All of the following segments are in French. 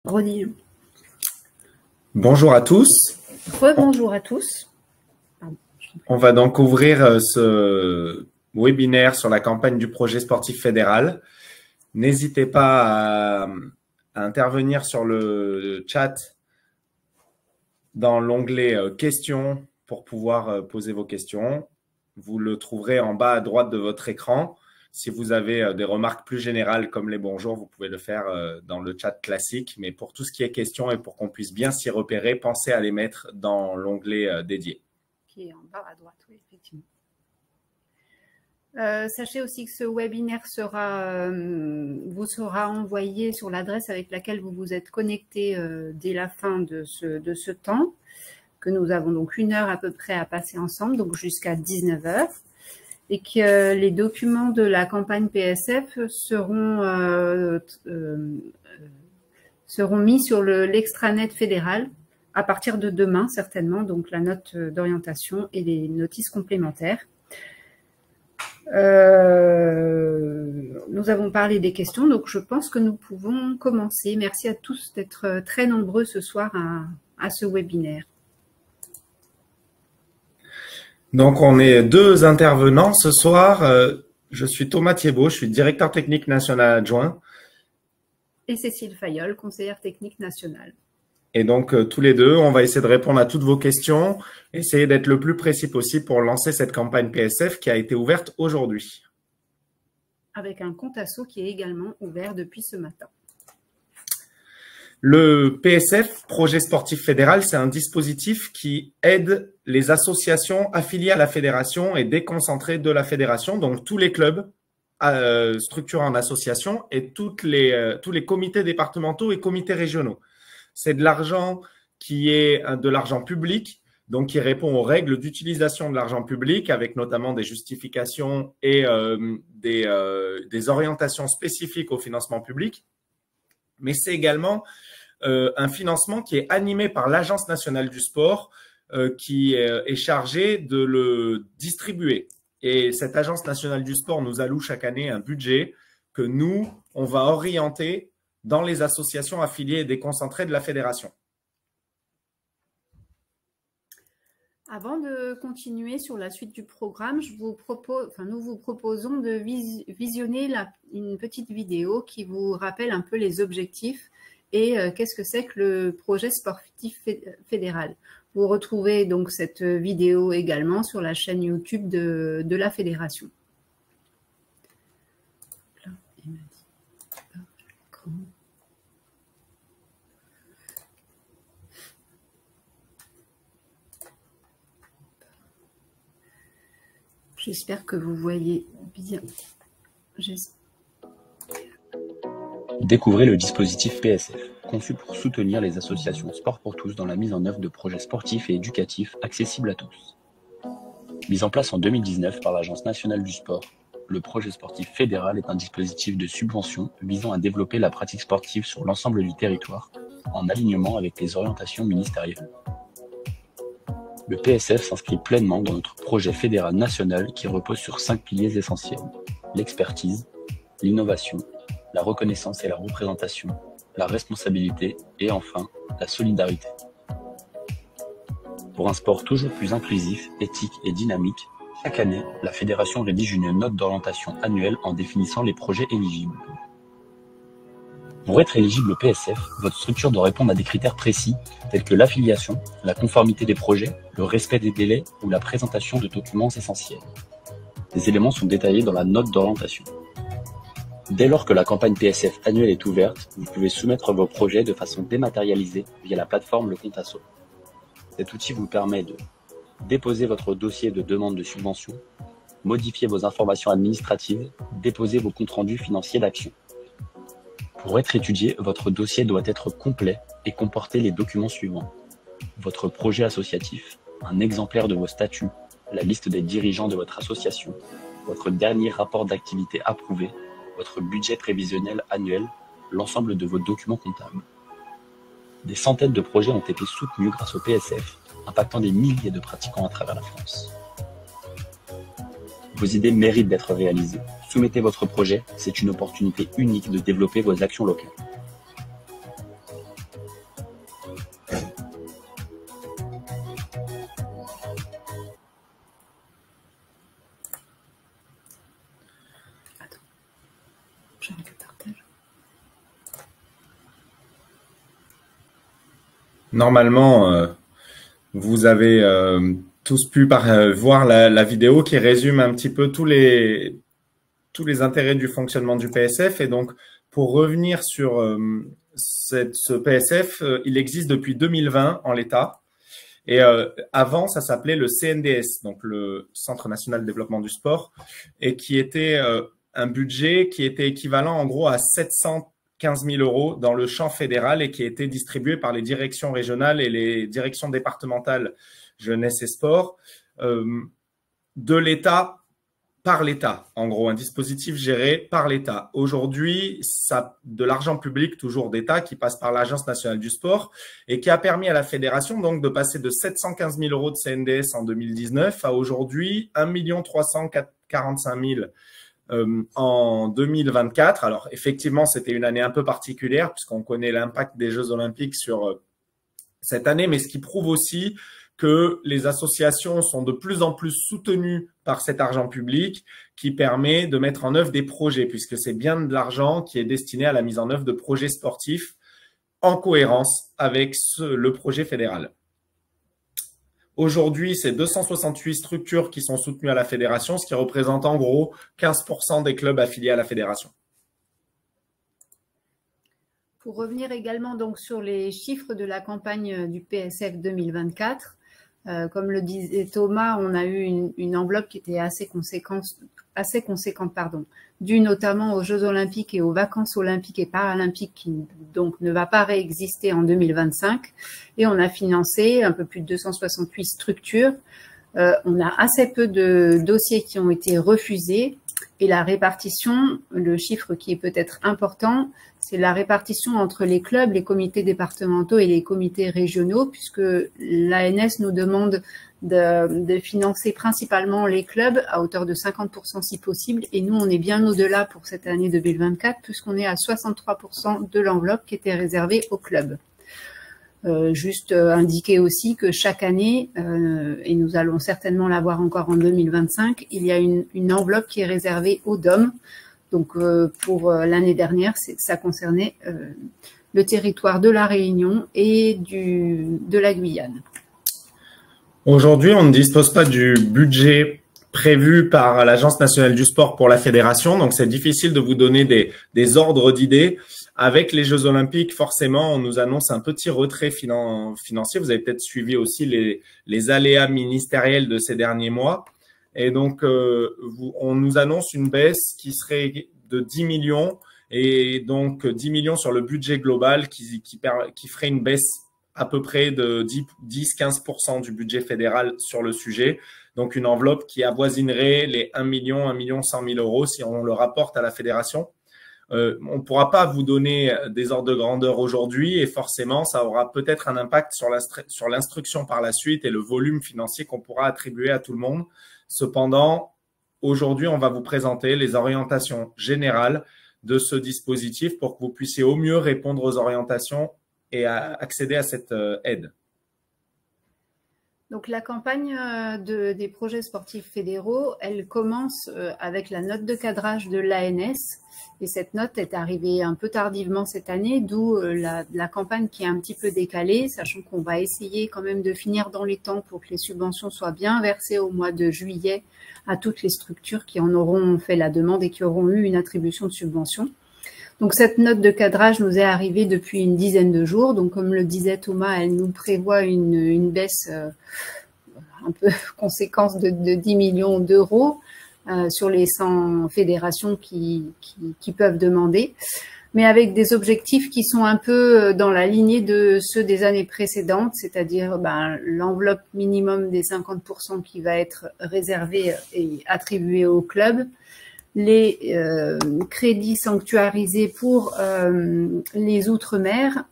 Redis. Bonjour à tous. Rebonjour à tous. On va donc ouvrir ce webinaire sur la campagne du projet sportif fédéral. N'hésitez pas à intervenir sur le chat dans l'onglet questions pour pouvoir poser vos questions. Vous le trouverez en bas à droite de votre écran. Si vous avez des remarques plus générales comme les bonjours, vous pouvez le faire dans le chat classique. Mais pour tout ce qui est questions et pour qu'on puisse bien s'y repérer, pensez à les mettre dans l'onglet dédié. Qui est en bas à droite, oui, effectivement. Sachez aussi que ce webinaire vous sera envoyé sur l'adresse avec laquelle vous vous êtes connecté dès la fin de ce temps, que nous avons donc 1 heure à peu près à passer ensemble, donc jusqu'à 19 h. Et que les documents de la campagne PSF seront mis sur l'extranet fédéral à partir de demain, certainement, donc la note d'orientation et les notices complémentaires. Nous avons parlé des questions, donc je pense que nous pouvons commencer. Merci à tous d'être très nombreux ce soir à ce webinaire. Donc, on est 2 intervenants ce soir. Je suis Thomas Thiebaud, je suis directeur technique national adjoint. Et Cécile Fayol, conseillère technique nationale. Et donc, tous les deux, on va essayer de répondre à toutes vos questions, essayer d'être le plus précis possible pour lancer cette campagne PSF qui a été ouverte aujourd'hui. Avec un compte asso qui est également ouvert depuis ce matin. Le PSF, Projet Sportif Fédéral, c'est un dispositif qui aide les associations affiliées à la fédération et déconcentrées de la fédération, donc tous les clubs structurés en association et tous les comités départementaux et comités régionaux. C'est de l'argent qui est de l'argent public, donc qui répond aux règles d'utilisation de l'argent public, avec notamment des justifications et des orientations spécifiques au financement public. Mais c'est également un financement qui est animé par l'Agence nationale du sport qui est chargée de le distribuer. Et cette Agence nationale du sport nous alloue chaque année un budget que nous, on va orienter dans les associations affiliées et déconcentrées de la fédération. Avant de continuer sur la suite du programme, nous vous proposons de visionner une petite vidéo qui vous rappelle un peu les objectifs et qu'est-ce que c'est que le projet sportif fédéral. Vous retrouvez donc cette vidéo également sur la chaîne YouTube de la fédération. Là, il m'a dit, l'écran. J'espère que vous voyez bien. Découvrez le dispositif PSF, conçu pour soutenir les associations Sport pour tous dans la mise en œuvre de projets sportifs et éducatifs accessibles à tous. Mis en place en 2019 par l'Agence nationale du sport, le projet sportif fédéral est un dispositif de subvention visant à développer la pratique sportive sur l'ensemble du territoire, en alignement avec les orientations ministérielles. Le PSF s'inscrit pleinement dans notre projet fédéral national qui repose sur 5 piliers essentiels: l'expertise, l'innovation, la reconnaissance et la représentation, la responsabilité et enfin, la solidarité. Pour un sport toujours plus inclusif, éthique et dynamique, chaque année, la fédération rédige une note d'orientation annuelle en définissant les projets éligibles. Pour être éligible au PSF, votre structure doit répondre à des critères précis tels que l'affiliation, la conformité des projets, le respect des délais ou la présentation de documents essentiels. Ces éléments sont détaillés dans la note d'orientation. Dès lors que la campagne PSF annuelle est ouverte, vous pouvez soumettre vos projets de façon dématérialisée via la plateforme Le Compte Asso. Cet outil vous permet de déposer votre dossier de demande de subvention, modifier vos informations administratives, déposer vos comptes rendus financiers d'action. Pour être étudié, votre dossier doit être complet et comporter les documents suivants: votre projet associatif, un exemplaire de vos statuts, la liste des dirigeants de votre association, votre dernier rapport d'activité approuvé, votre budget prévisionnel annuel, l'ensemble de vos documents comptables. Des centaines de projets ont été soutenus grâce au PSF, impactant des milliers de pratiquants à travers la France. Vos idées méritent d'être réalisées. Soumettez votre projet, c'est une opportunité unique de développer vos actions locales. J'arrête le partage. Normalement, vous avez tous pu voir la vidéo qui résume un petit peu tous les intérêts du fonctionnement du PSF. Et donc, pour revenir sur ce PSF, il existe depuis 2020 en l'état. Et avant, ça s'appelait le CNDS, donc le Centre national de développement du sport, et qui était un budget qui était équivalent en gros à 715 000 € dans le champ fédéral et qui était distribué par les directions régionales et les directions départementales jeunesse et sport de l'État par l'État. En gros, un dispositif géré par l'État. Aujourd'hui, ça de l'argent public, toujours d'État, qui passe par l'Agence nationale du sport et qui a permis à la fédération donc de passer de 715 000 € de CNDS en 2019 à aujourd'hui 1 345 000 en 2024. Alors, effectivement, c'était une année un peu particulière puisqu'on connaît l'impact des Jeux olympiques sur cette année, mais ce qui prouve aussi que les associations sont de plus en plus soutenues par cet argent public qui permet de mettre en œuvre des projets, puisque c'est bien de l'argent qui est destiné à la mise en œuvre de projets sportifs en cohérence avec le projet fédéral. Aujourd'hui, c'est 268 structures qui sont soutenues à la fédération, ce qui représente en gros 15% des clubs affiliés à la fédération. Pour revenir également donc sur les chiffres de la campagne du PSF 2024, comme le disait Thomas, on a eu une enveloppe qui était assez conséquente, due notamment aux Jeux olympiques et aux vacances olympiques et paralympiques qui donc ne va pas réexister en 2025. Et on a financé un peu plus de 268 structures. On a assez peu de dossiers qui ont été refusés. Et la répartition, le chiffre qui est peut-être important, c'est la répartition entre les clubs, les comités départementaux et les comités régionaux, puisque l'ANS nous demande de financer principalement les clubs à hauteur de 50% si possible. Et nous, on est bien au-delà pour cette année 2024, puisqu'on est à 63% de l'enveloppe qui était réservée aux clubs. Juste indiquer aussi que chaque année, et nous allons certainement l'avoir encore en 2025, il y a une enveloppe qui est réservée aux DOM. Donc pour l'année dernière, ça concernait le territoire de la Réunion et de la Guyane. Aujourd'hui, on ne dispose pas du budget prévu par l'Agence nationale du sport pour la fédération, donc c'est difficile de vous donner des ordres d'idées. Avec les Jeux olympiques, forcément, on nous annonce un petit retrait financier. Vous avez peut-être suivi aussi les aléas ministériels de ces derniers mois. Et donc, on nous annonce une baisse qui serait de 10 millions et donc 10 millions sur le budget global qui ferait une baisse à peu près de 10-15% du budget fédéral sur le sujet. Donc, une enveloppe qui avoisinerait les 1 million, 1 100 000 € si on le rapporte à la fédération. On ne pourra pas vous donner des ordres de grandeur aujourd'hui et forcément, ça aura peut-être un impact sur l'instruction par la suite et le volume financier qu'on pourra attribuer à tout le monde. Cependant, aujourd'hui, on va vous présenter les orientations générales de ce dispositif pour que vous puissiez au mieux répondre aux orientations et accéder à cette aide. Donc la campagne des projets sportifs fédéraux, elle commence avec la note de cadrage de l'ANS et cette note est arrivée un peu tardivement cette année, d'où la campagne qui est un petit peu décalée, sachant qu'on va essayer quand même de finir dans les temps pour que les subventions soient bien versées au mois de juillet à toutes les structures qui en auront fait la demande et qui auront eu une attribution de subvention. Donc cette note de cadrage nous est arrivée depuis une dizaine de jours. Donc comme le disait Thomas, elle nous prévoit une baisse un peu conséquente de 10 millions d'euros sur les 100 fédérations qui peuvent demander, mais avec des objectifs qui sont un peu dans la lignée de ceux des années précédentes, c'est-à-dire l'enveloppe minimum des 50% qui va être réservée et attribuée au club, les crédits sanctuarisés pour les Outre-mer,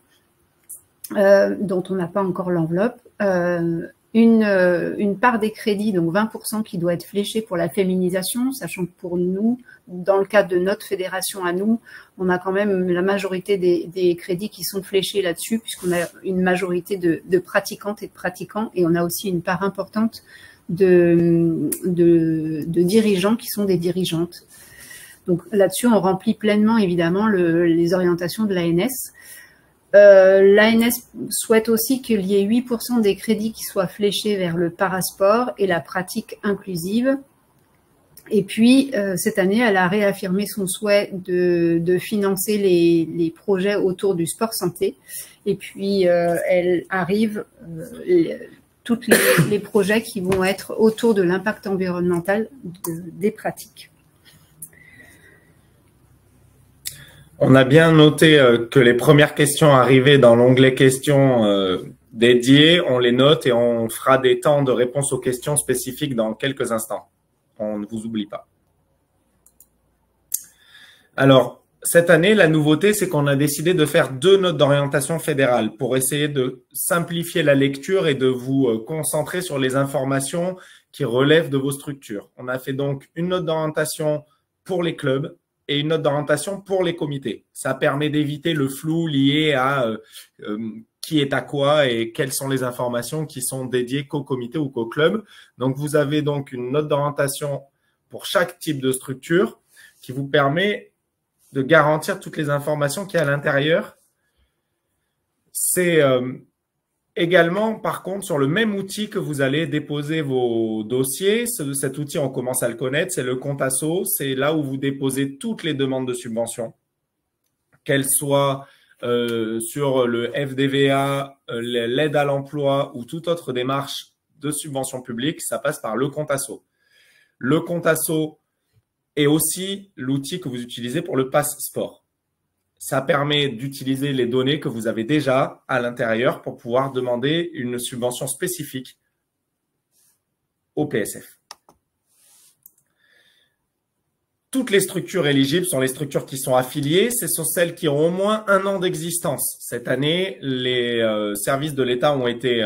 dont on n'a pas encore l'enveloppe, une part des crédits, donc 20% qui doit être fléchée pour la féminisation, sachant que pour nous, dans le cadre de notre fédération à nous, on a quand même la majorité des crédits qui sont fléchés là-dessus, puisqu'on a une majorité de pratiquantes et de pratiquants, et on a aussi une part importante de dirigeants qui sont des dirigeantes. Donc là-dessus, on remplit pleinement évidemment les orientations de l'ANS. L'ANS souhaite aussi qu'il y ait 8% des crédits qui soient fléchés vers le parasport et la pratique inclusive. Et puis, cette année, elle a réaffirmé son souhait de financer les projets autour du sport santé. Et puis, elle arrive tous les projets qui vont être autour de l'impact environnemental des pratiques. On a bien noté que les premières questions arrivaient dans l'onglet questions dédiées. On les note et on fera des temps de réponse aux questions spécifiques dans quelques instants. On ne vous oublie pas. Alors, cette année, la nouveauté, c'est qu'on a décidé de faire 2 notes d'orientation fédérale pour essayer de simplifier la lecture et de vous concentrer sur les informations qui relèvent de vos structures. On a fait donc une note d'orientation pour les clubs et une note d'orientation pour les comités. Ça permet d'éviter le flou lié à qui est à quoi et quelles sont les informations qui sont dédiées qu'au comité ou qu'au club. Donc, vous avez donc une note d'orientation pour chaque type de structure qui vous permet de garantir toutes les informations qu'il y a à l'intérieur. C'est également, par contre, sur le même outil que vous allez déposer vos dossiers. Cet outil, on commence à le connaître, c'est le compte asso. C'est là où vous déposez toutes les demandes de subvention, qu'elles soient sur le FDVA, l'aide à l'emploi ou toute autre démarche de subvention publique, ça passe par le compte asso. Le compte asso est aussi l'outil que vous utilisez pour le pass sport. Ça permet d'utiliser les données que vous avez déjà à l'intérieur pour pouvoir demander une subvention spécifique au PSF. Toutes les structures éligibles sont les structures qui sont affiliées. Ce sont celles qui ont au moins 1 an d'existence. Cette année, les services de l'État ont été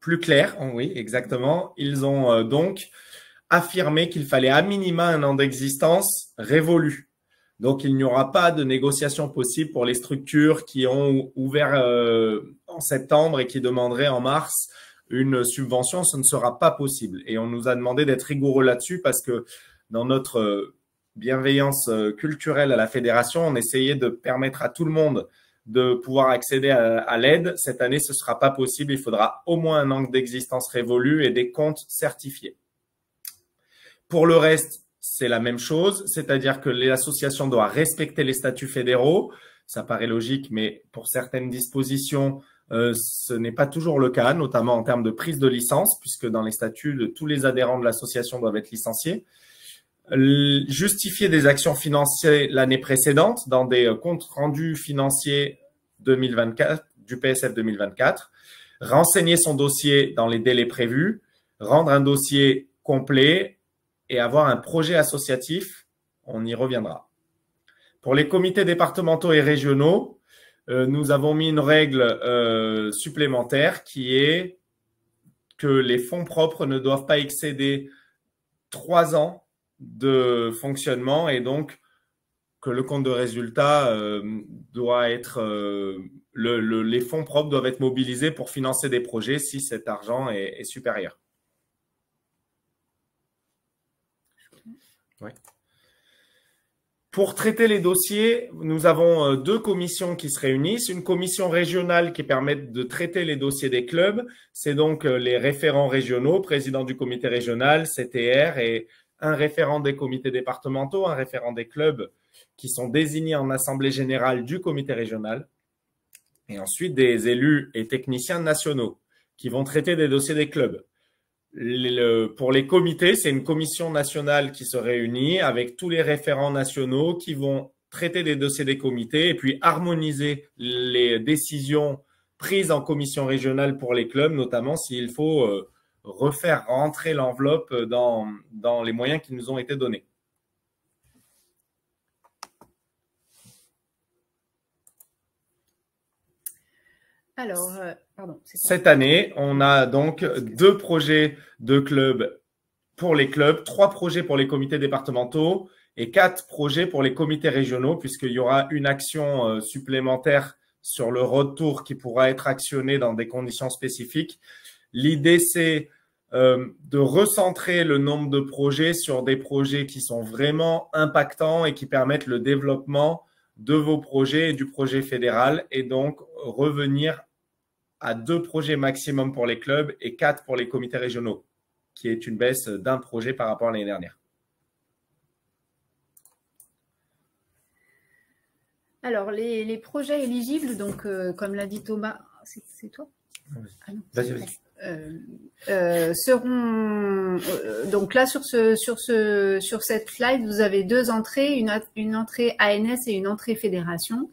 plus clairs. Oui, exactement. Ils ont donc affirmé qu'il fallait à minima 1 an d'existence révolue. Donc, il n'y aura pas de négociation possible pour les structures qui ont ouvert en septembre et qui demanderaient en mars une subvention. Ce ne sera pas possible. Et on nous a demandé d'être rigoureux là-dessus parce que dans notre bienveillance culturelle à la fédération, on essayait de permettre à tout le monde de pouvoir accéder à l'aide. Cette année, ce ne sera pas possible. Il faudra au moins 1 an d'existence révolue et des comptes certifiés. Pour le reste, c'est la même chose, c'est-à-dire que l'association doit respecter les statuts fédéraux. Ça paraît logique, mais pour certaines dispositions, ce n'est pas toujours le cas, notamment en termes de prise de licence, puisque dans les statuts, tous les adhérents de l'association doivent être licenciés. Justifier des actions financières l'année précédente dans des comptes rendus financiers 2024, du PSF 2024. Renseigner son dossier dans les délais prévus. Rendre un dossier complet et avoir un projet associatif, on y reviendra. Pour les comités départementaux et régionaux, nous avons mis une règle supplémentaire qui est que les fonds propres ne doivent pas excéder 3 ans de fonctionnement et donc que le compte de résultat doit être… les fonds propres doivent être mobilisés pour financer des projets si cet argent est supérieur. Ouais. Pour traiter les dossiers, nous avons 2 commissions qui se réunissent. Une commission régionale qui permet de traiter les dossiers des clubs. C'est donc les référents régionaux, président du comité régional, CTR, et un référent des comités départementaux, un référent des clubs qui sont désignés en assemblée générale du comité régional. Et ensuite, des élus et techniciens nationaux qui vont traiter des dossiers des clubs. Pour les comités, c'est une commission nationale qui se réunit avec tous les référents nationaux qui vont traiter des dossiers des comités et puis harmoniser les décisions prises en commission régionale pour les clubs, notamment s'il faut refaire rentrer l'enveloppe dans les moyens qui nous ont été donnés. Alors, cette année, on a donc 2 projets de clubs pour les clubs, 3 projets pour les comités départementaux et 4 projets pour les comités régionaux, puisqu'il y aura une action supplémentaire sur le retour qui pourra être actionnée dans des conditions spécifiques. L'idée, c'est de recentrer le nombre de projets sur des projets qui sont vraiment impactants et qui permettent le développement de vos projets et du projet fédéral, et donc revenir à 2 projets maximum pour les clubs et 4 pour les comités régionaux, qui est une baisse d'1 projet par rapport à l'année dernière. Alors, les projets éligibles, donc comme l'a dit Thomas, c'est toi? Ah non, vas-y, vas-y. Seront donc là sur cette slide, vous avez 2 entrées, une entrée ANS et une entrée fédération.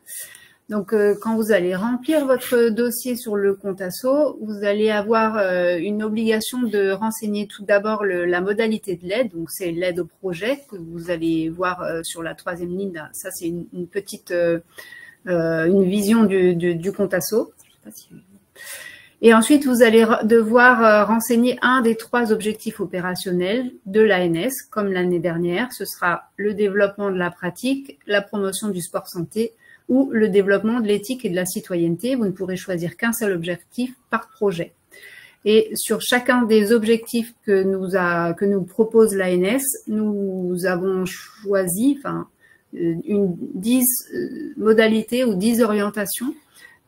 Donc quand vous allez remplir votre dossier sur le compte asso, vous allez avoir une obligation de renseigner tout d'abord la modalité de l'aide. Donc c'est l'aide au projet que vous allez voir sur la 3e ligne. Ça c'est une petite une vision du compte asso. Je sais pas si... Et ensuite, vous allez devoir renseigner un des 3 objectifs opérationnels de l'ANS, comme l'année dernière. Ce sera le développement de la pratique, la promotion du sport santé ou le développement de l'éthique et de la citoyenneté. Vous ne pourrez choisir qu'un seul objectif par projet. Et sur chacun des objectifs que nous propose l'ANS, nous avons choisi 10 modalités ou 10 orientations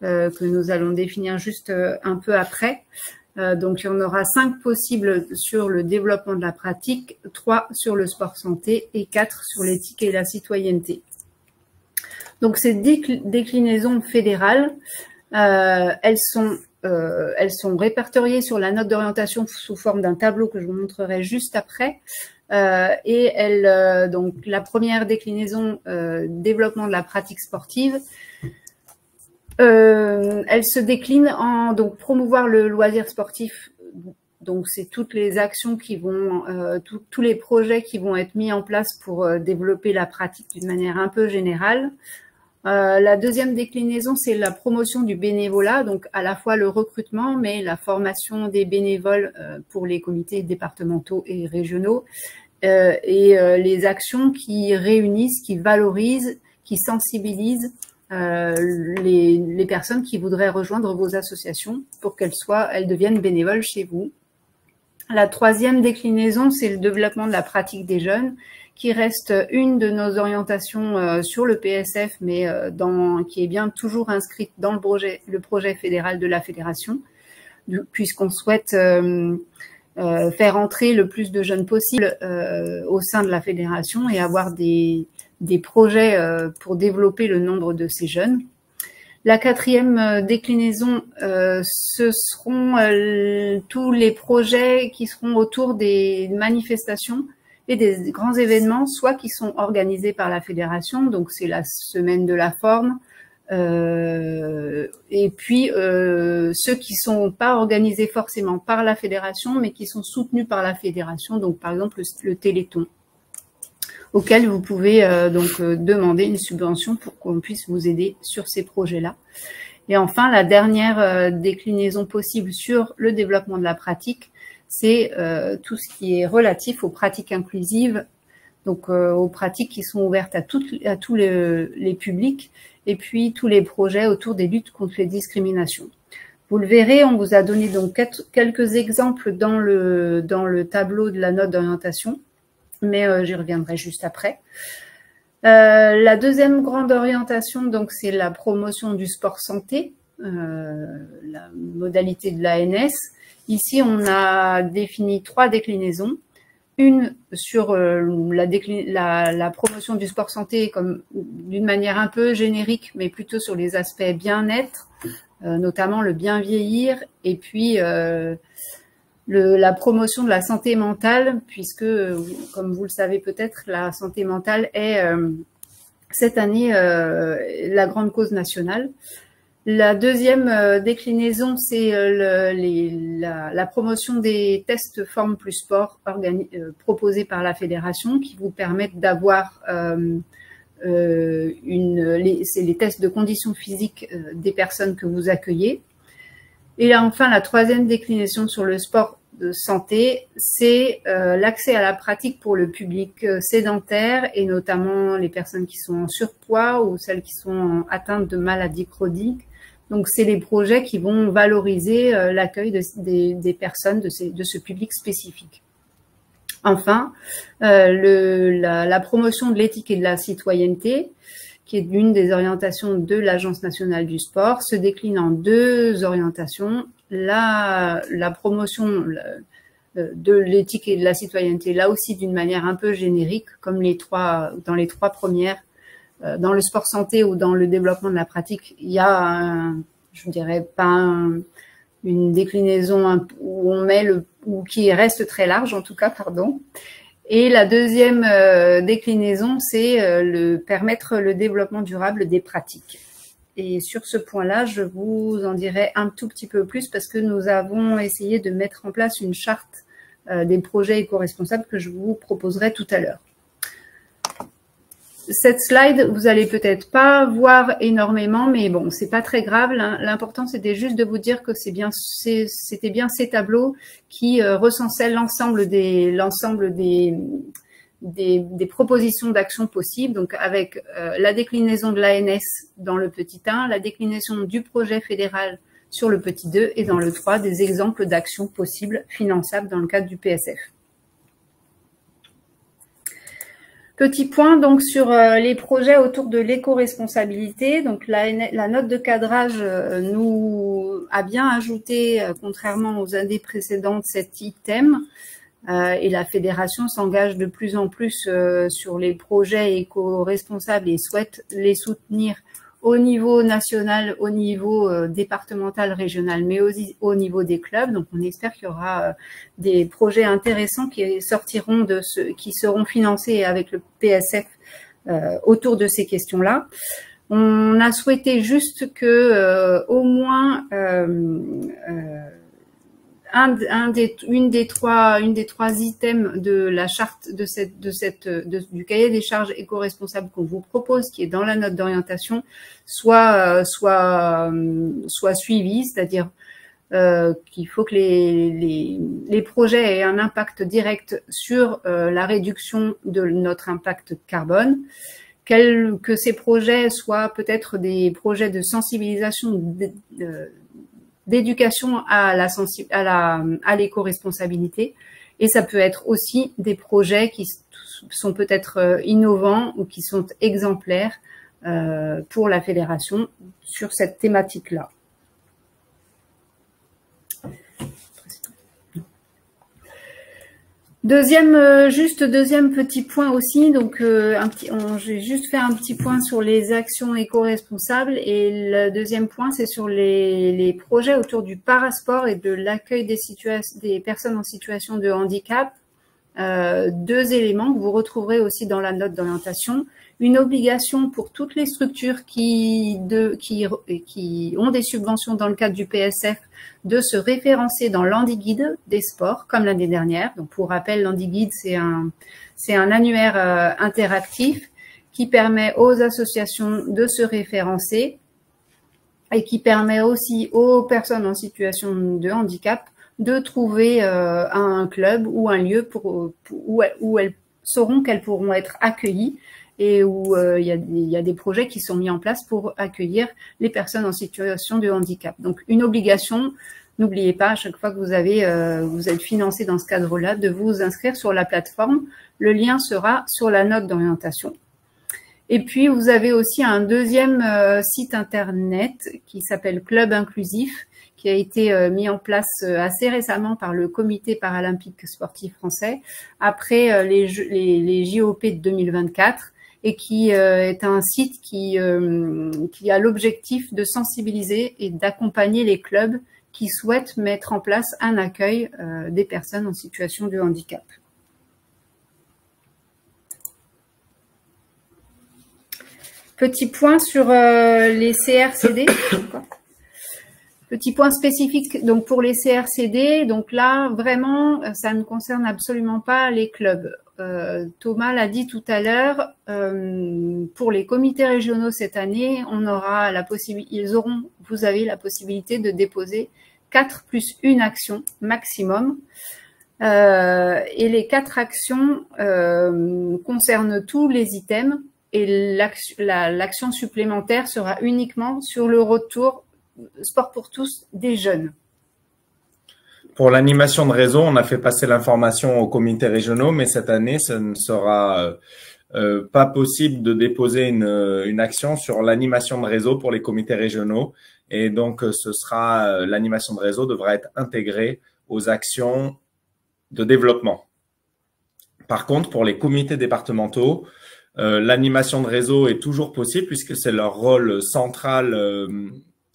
que nous allons définir juste un peu après. Donc, il y en aura 5 possibles sur le développement de la pratique, 3 sur le sport santé et 4 sur l'éthique et la citoyenneté. Donc, ces déclinaisons fédérales, elles sont répertoriées sur la note d'orientation sous forme d'un tableau que je vous montrerai juste après. Et donc, la première déclinaison, développement de la pratique sportive, elle se décline en donc promouvoir le loisir sportif. Donc c'est toutes les actions qui vont, tous les projets qui vont être mis en place pour développer la pratique d'une manière un peu générale. La deuxième déclinaison, c'est la promotion du bénévolat, donc à la fois le recrutement, mais la formation des bénévoles pour les comités départementaux et régionaux, et les actions qui réunissent, qui valorisent, qui sensibilisent les personnes qui voudraient rejoindre vos associations pour qu'elles deviennent bénévoles chez vous. La troisième déclinaison, c'est le développement de la pratique des jeunes, qui reste une de nos orientations sur le PSF, mais qui est bien toujours inscrite dans le projet fédéral de la fédération, puisqu'on souhaite faire entrer le plus de jeunes possible au sein de la fédération et avoir des projets pour développer le nombre de ces jeunes. La quatrième déclinaison, ce seront tous les projets qui seront autour des manifestations et des grands événements, soit qui sont organisés par la fédération, donc c'est la semaine de la forme, et puis ceux qui sont pas organisés forcément par la fédération, mais qui sont soutenus par la fédération, donc par exemple le Téléthon, auquel vous pouvez donc demander une subvention pour qu'on puisse vous aider sur ces projets-là. Et enfin, la dernière déclinaison possible sur le développement de la pratique, c'est tout ce qui est relatif aux pratiques inclusives, donc aux pratiques qui sont ouvertes à tous les publics, et puis tous les projets autour des luttes contre les discriminations. Vous le verrez, on vous a donné donc quelques exemples dans le tableau de la note d'orientation, mais j'y reviendrai juste après. La deuxième grande orientation, donc, c'est la promotion du sport santé, la modalité de l'ANS. Ici, on a défini 3 déclinaisons. Une sur la promotion du sport santé comme d'une manière un peu générique, mais plutôt sur les aspects bien-être, notamment le bien vieillir, et puis la promotion de la santé mentale, puisque, comme vous le savez peut-être, la santé mentale est cette année la grande cause nationale. La deuxième déclinaison, c'est la promotion des tests Forme plus Sport proposés par la fédération, qui vous permettent d'avoir c'est les tests de conditions physiques des personnes que vous accueillez. Et là, enfin, la troisième déclinaison sur le sport de santé, c'est l'accès à la pratique pour le public sédentaire et notamment les personnes qui sont en surpoids ou celles qui sont atteintes de maladies chroniques. Donc, c'est les projets qui vont valoriser l'accueil des personnes de ce public spécifique. Enfin, la promotion de l'éthique et de la citoyenneté, qui est l'une des orientations de l'Agence nationale du sport, se décline en deux orientations. La promotion de l'éthique et de la citoyenneté, là aussi d'une manière un peu générique, comme dans les trois premières. Dans le sport santé ou dans le développement de la pratique, il y a je dirais pas une déclinaison où on met ou qui reste très large en tout cas, pardon. Et la deuxième déclinaison, c'est permettre le développement durable des pratiques. Et sur ce point-là, je vous en dirai un tout petit peu plus parce que nous avons essayé de mettre en place une charte des projets éco-responsables que je vous proposerai tout à l'heure. Cette slide, vous allez peut-être pas voir énormément, mais bon, c'est pas très grave. L'important, c'était juste de vous dire que c'était bien ces tableaux qui recensaient l'ensemble des propositions d'action possibles. Donc, avec la déclinaison de l'ANS dans le petit 1, la déclinaison du projet fédéral sur le petit 2 et dans le 3, des exemples d'actions possibles finançables dans le cadre du PSF. Petit point donc sur les projets autour de l'éco-responsabilité. Donc la note de cadrage nous a bien ajouté, contrairement aux années précédentes, cet item. Et la fédération s'engage de plus en plus sur les projets éco-responsables et souhaite les soutenir au niveau national, au niveau départemental, régional, mais aussi au niveau des clubs. Donc, on espère qu'il y aura des projets intéressants qui sortiront qui seront financés avec le PSF autour de ces questions-là. On a souhaité juste que au moins une des trois items de la charte du cahier des charges éco-responsable qu'on vous propose, qui est dans la note d'orientation, soit suivi, c'est-à-dire qu'il faut que les projets aient un impact direct sur la réduction de notre impact carbone, que ces projets soient peut-être des projets de sensibilisation, d'éducation à l'éco-responsabilité, et ça peut être aussi des projets qui sont peut-être innovants ou qui sont exemplaires pour la fédération sur cette thématique-là. Deuxième petit point aussi, donc j'ai juste fait un petit point sur les actions éco-responsables, et le deuxième point c'est sur les projets autour du parasport et de l'accueil des personnes en situation de handicap. Deux éléments que vous retrouverez aussi dans la note d'orientation. Une obligation pour toutes les structures qui ont des subventions dans le cadre du PSF de se référencer dans l'Handi-Guide des sports, comme l'année dernière. Donc, pour rappel, l'Handi-Guide, c'est un annuaire interactif qui permet aux associations de se référencer et qui permet aussi aux personnes en situation de handicap de trouver un club ou un lieu où elles sauront qu'elles pourront être accueillies, et où il y a des projets qui sont mis en place pour accueillir les personnes en situation de handicap. Donc, une obligation, n'oubliez pas, à chaque fois que vous êtes financé dans ce cadre-là, de vous inscrire sur la plateforme. Le lien sera sur la note d'orientation. Et puis, vous avez aussi un deuxième site internet qui s'appelle Club Inclusif, qui a été mis en place assez récemment par le Comité paralympique sportif français, après les JOP de 2024, et qui est un site qui a l'objectif de sensibiliser et d'accompagner les clubs qui souhaitent mettre en place un accueil des personnes en situation de handicap. Petit point sur les CRCD. Petit point spécifique donc pour les CRCD. Donc là, vraiment, ça ne concerne absolument pas les clubs. Thomas l'a dit tout à l'heure, pour les comités régionaux cette année, vous avez la possibilité de déposer 4 plus 1 action maximum. Et les 4 actions concernent tous les items, et l'action supplémentaire sera uniquement sur le retour sport pour tous des jeunes. Pour l'animation de réseau, on a fait passer l'information aux comités régionaux, mais cette année, ce ne sera pas possible de déposer une action sur l'animation de réseau pour les comités régionaux. Et donc, l'animation de réseau devra être intégrée aux actions de développement. Par contre, pour les comités départementaux, l'animation de réseau est toujours possible puisque c'est leur rôle central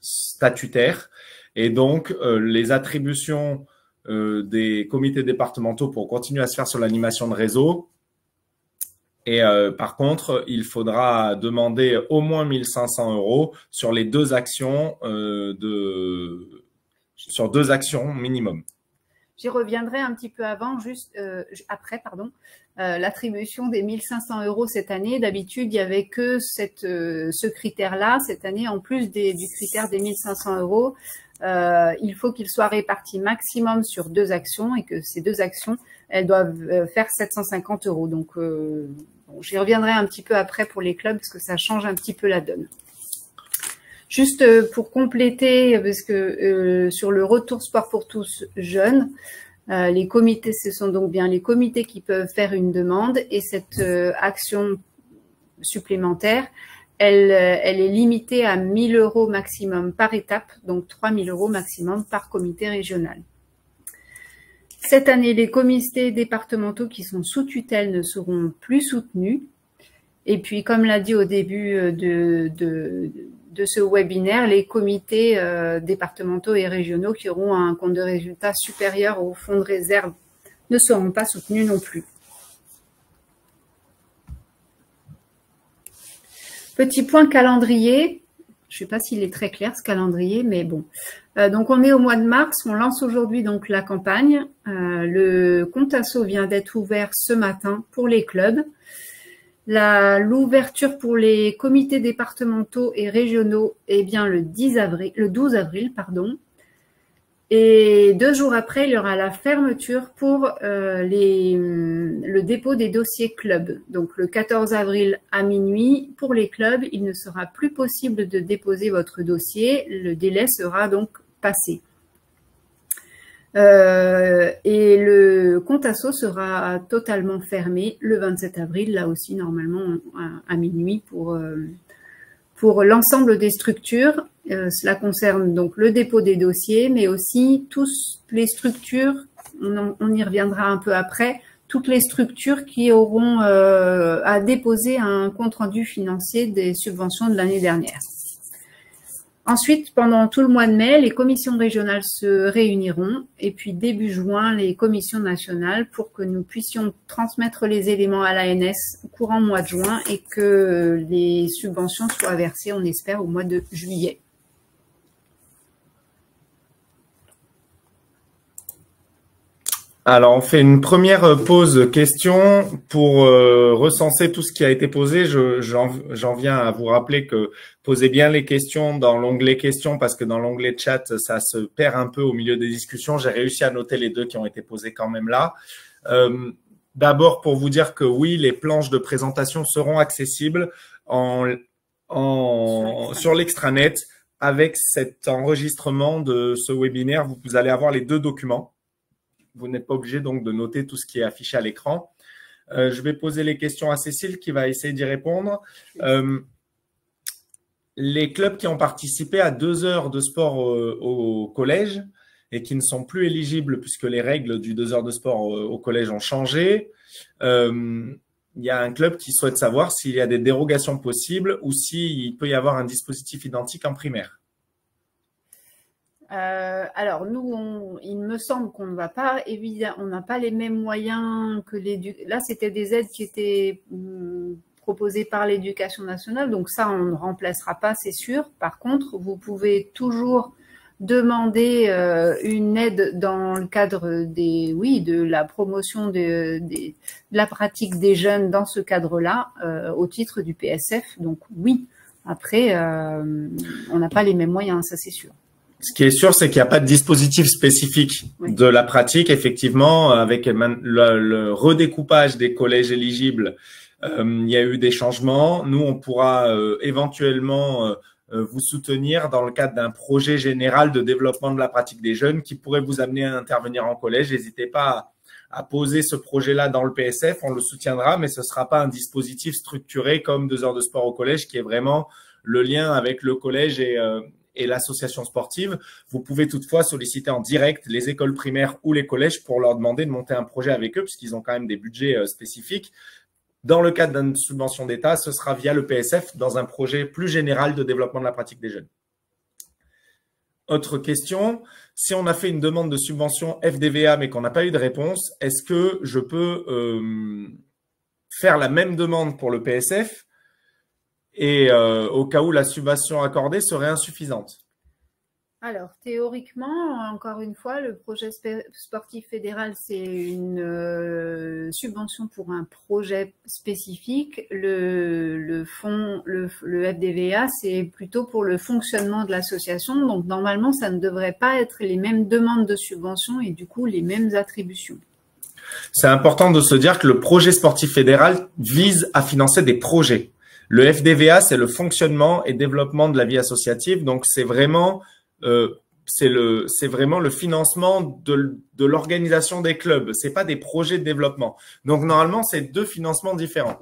statutaire. Et donc, les attributions des comités départementaux pour continuer à se faire sur l'animation de réseau. Et par contre, il faudra demander au moins 1 500 € sur les deux actions sur 2 actions minimum. J'y reviendrai un petit peu après, l'attribution des 1 500 € cette année. D'habitude, il n'y avait que ce critère-là. Cette année, en plus du critère des 1 500 €, il faut qu'il soit réparti maximum sur 2 actions et que ces 2 actions, elles doivent faire 750 €. Donc, j'y reviendrai un petit peu après pour les clubs parce que ça change un petit peu la donne. Juste pour compléter, parce que sur le retour sport pour tous jeunes, les comités, ce sont donc bien les comités qui peuvent faire une demande et cette action supplémentaire, elle est limitée à 1 000 € maximum par étape, donc 3 000 € maximum par comité régional. Cette année, les comités départementaux qui sont sous tutelle ne seront plus soutenus. Et puis, comme l'a dit au début de ce webinaire, les comités départementaux et régionaux qui auront un compte de résultat supérieur au fonds de réserve ne seront pas soutenus non plus. Petit point calendrier. Je ne sais pas s'il est très clair ce calendrier, mais bon. Donc, on est au mois de mars. On lance aujourd'hui donc la campagne. Le compte asso vient d'être ouvert ce matin pour les clubs. L'ouverture pour les comités départementaux et régionaux est bien le 12 avril, pardon. Et 2 jours après, il y aura la fermeture pour le dépôt des dossiers clubs. Donc, le 14 avril à minuit, pour les clubs, il ne sera plus possible de déposer votre dossier. Le délai sera donc passé. Et le compte asso sera totalement fermé le 27 avril, là aussi normalement à minuit pour l'ensemble des structures. Cela concerne donc le dépôt des dossiers, mais aussi toutes les structures, on y reviendra un peu après, toutes les structures qui auront à déposer un compte-rendu financier des subventions de l'année dernière. Ensuite, pendant tout le mois de mai, les commissions régionales se réuniront et puis début juin, les commissions nationales pour que nous puissions transmettre les éléments à l'ANS courant mois de juin et que les subventions soient versées, on espère, au mois de juillet. Alors, on fait une première pause questions pour recenser tout ce qui a été posé. J'en viens à vous rappeler que posez bien les questions dans l'onglet questions parce que dans l'onglet chat, ça se perd un peu au milieu des discussions. J'ai réussi à noter les 2 qui ont été posés quand même là. D'abord, pour vous dire que oui, les planches de présentation seront accessibles sur l'extranet. Avec cet enregistrement de ce webinaire, vous allez avoir les 2 documents. Vous n'êtes pas obligé donc de noter tout ce qui est affiché à l'écran. Je vais poser les questions à Cécile qui va essayer d'y répondre. Les clubs qui ont participé à 2 heures de sport au collège et qui ne sont plus éligibles puisque les règles du 2 heures de sport au collège ont changé, il y a un club qui souhaite savoir s'il y a des dérogations possibles ou s'il peut y avoir un dispositif identique en primaire. Alors nous, il me semble qu'on ne va pas, évidemment, on n'a pas les mêmes moyens que là c'était des aides qui étaient proposées par l'éducation nationale, donc ça on ne remplacera pas, c'est sûr. Par contre, vous pouvez toujours demander une aide dans le cadre de la promotion de la pratique des jeunes dans ce cadre-là, au titre du PSF. Donc oui, après on n'a pas les mêmes moyens, ça c'est sûr. Ce qui est sûr, c'est qu'il n'y a pas de dispositif spécifique de la pratique. Effectivement, avec le redécoupage des collèges éligibles, il y a eu des changements. Nous, on pourra éventuellement vous soutenir dans le cadre d'un projet général de développement de la pratique des jeunes qui pourrait vous amener à intervenir en collège. N'hésitez pas à poser ce projet-là dans le PSF, on le soutiendra, mais ce ne sera pas un dispositif structuré comme 2 heures de sport au collège qui est vraiment le lien avec le collège et l'association sportive. Vous pouvez toutefois solliciter en direct les écoles primaires ou les collèges pour leur demander de monter un projet avec eux, puisqu'ils ont quand même des budgets spécifiques. Dans le cadre d'une subvention d'État, ce sera via le PSF dans un projet plus général de développement de la pratique des jeunes. Autre question, si on a fait une demande de subvention FDVA mais qu'on n'a pas eu de réponse, est-ce que je peux faire la même demande pour le PSF et au cas où la subvention accordée serait insuffisante? Alors, théoriquement, encore une fois, le projet sportif fédéral, c'est une subvention pour un projet spécifique. Le FDVA, c'est plutôt pour le fonctionnement de l'association. Donc, normalement, ça ne devrait pas être les mêmes demandes de subvention et du coup, les mêmes attributions. C'est important de se dire que le projet sportif fédéral vise à financer des projets. Le FDVA, c'est le fonctionnement et développement de la vie associative. Donc, c'est vraiment le financement de l'organisation des clubs. C'est pas des projets de développement. Donc, normalement, c'est 2 financements différents.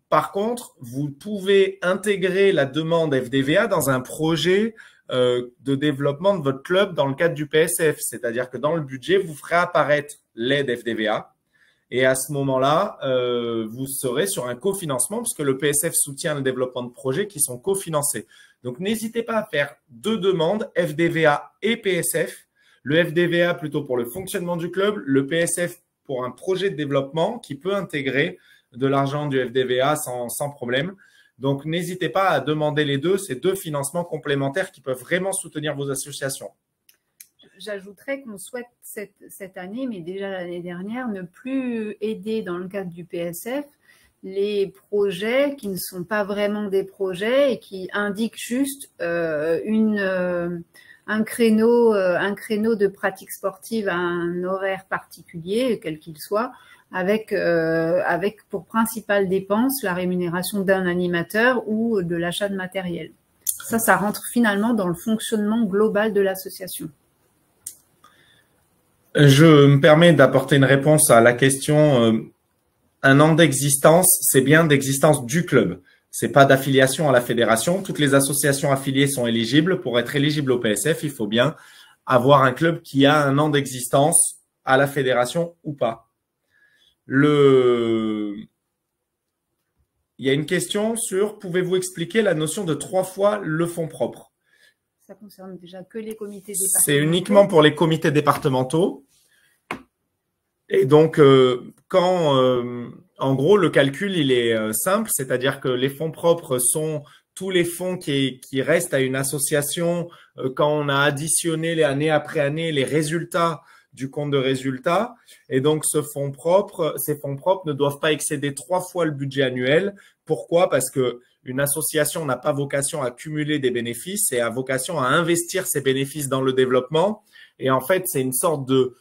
Par contre, vous pouvez intégrer la demande FDVA dans un projet de développement de votre club dans le cadre du PSF. C'est-à-dire que dans le budget, vous ferez apparaître l'aide FDVA. Et à ce moment-là, vous serez sur un cofinancement puisque le PSF soutient le développement de projets qui sont cofinancés. Donc, n'hésitez pas à faire 2 demandes, FDVA et PSF. Le FDVA plutôt pour le fonctionnement du club, le PSF pour un projet de développement qui peut intégrer de l'argent du FDVA sans problème. Donc, n'hésitez pas à demander les deux, ces 2 financements complémentaires qui peuvent vraiment soutenir vos associations. J'ajouterais qu'on souhaite cette année, mais déjà l'année dernière, ne plus aider dans le cadre du PSF les projets qui ne sont pas vraiment des projets et qui indiquent juste un créneau de pratique sportive à un horaire particulier, quel qu'il soit, avec pour principale dépense la rémunération d'un animateur ou de l'achat de matériel. Ça rentre finalement dans le fonctionnement global de l'association. Je me permets d'apporter une réponse à la question. Un an d'existence, c'est bien d'existence du club. C'est pas d'affiliation à la fédération. Toutes les associations affiliées sont éligibles. Pour être éligible au PSF, il faut bien avoir un club qui a un an d'existence à la fédération ou pas. Il y a une question sur pouvez-vous expliquer la notion de 3 fois le fonds propre? Ça concerne déjà que les comités départementaux. C'est uniquement pour les comités départementaux. Et donc, en gros, le calcul, il est simple, c'est-à-dire que les fonds propres sont tous les fonds qui restent à une association quand on a additionné année après année les résultats du compte de résultats. Et donc, ces fonds propres ne doivent pas excéder 3 fois le budget annuel. Pourquoi? Parce que une association n'a pas vocation à cumuler des bénéfices et a vocation à investir ces bénéfices dans le développement. Et en fait, c'est une sorte de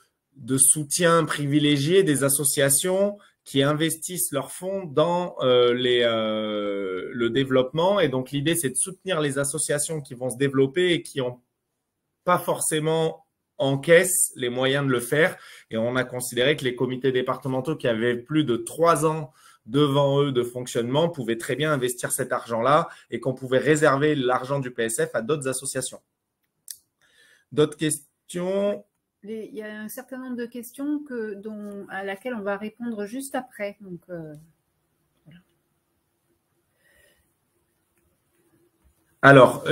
soutien privilégié des associations qui investissent leurs fonds dans le développement. Et donc, l'idée, c'est de soutenir les associations qui vont se développer et qui n'ont pas forcément en caisse les moyens de le faire. Et on a considéré que les comités départementaux qui avaient plus de 3 ans devant eux de fonctionnement pouvaient très bien investir cet argent-là et qu'on pouvait réserver l'argent du PSF à d'autres associations. D'autres questions? Il y a un certain nombre de questions à laquelle on va répondre juste après. Donc, voilà. Alors,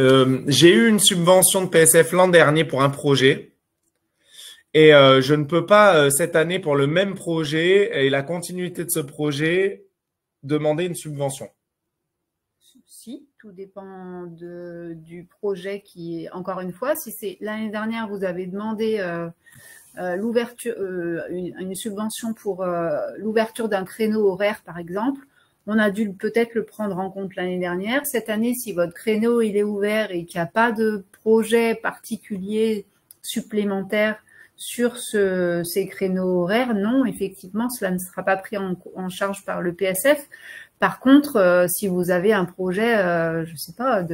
j'ai eu une subvention de PSF l'an dernier pour un projet. Et je ne peux pas, cette année, pour le même projet et la continuité de ce projet, demander une subvention. Si, tout dépend du projet qui est, encore une fois, si c'est l'année dernière, vous avez demandé l'ouverture, une subvention pour l'ouverture d'un créneau horaire, par exemple, on a dû peut-être le prendre en compte l'année dernière. Cette année, si votre créneau il est ouvert et qu'il n'y a pas de projet particulier supplémentaire sur ces créneaux horaires, non, effectivement, cela ne sera pas pris en charge par le PSF. Par contre, si vous avez un projet, je sais pas,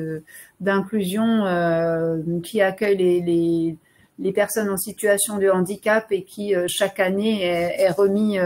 d'inclusion qui accueille les personnes en situation de handicap et qui chaque année est remis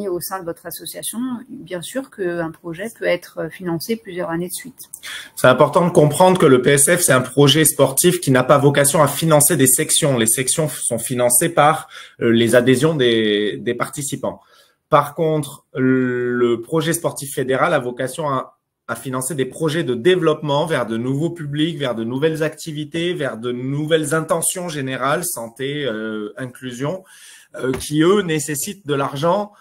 au sein de votre association, bien sûr qu'un projet peut être financé plusieurs années de suite. C'est important de comprendre que le PSF, c'est un projet sportif qui n'a pas vocation à financer des sections. Les sections sont financées par les adhésions des participants. Par contre, le projet sportif fédéral a vocation à financer des projets de développement vers de nouveaux publics, vers de nouvelles activités, vers de nouvelles intentions générales, santé, inclusion, qui, eux, nécessitent de l'argent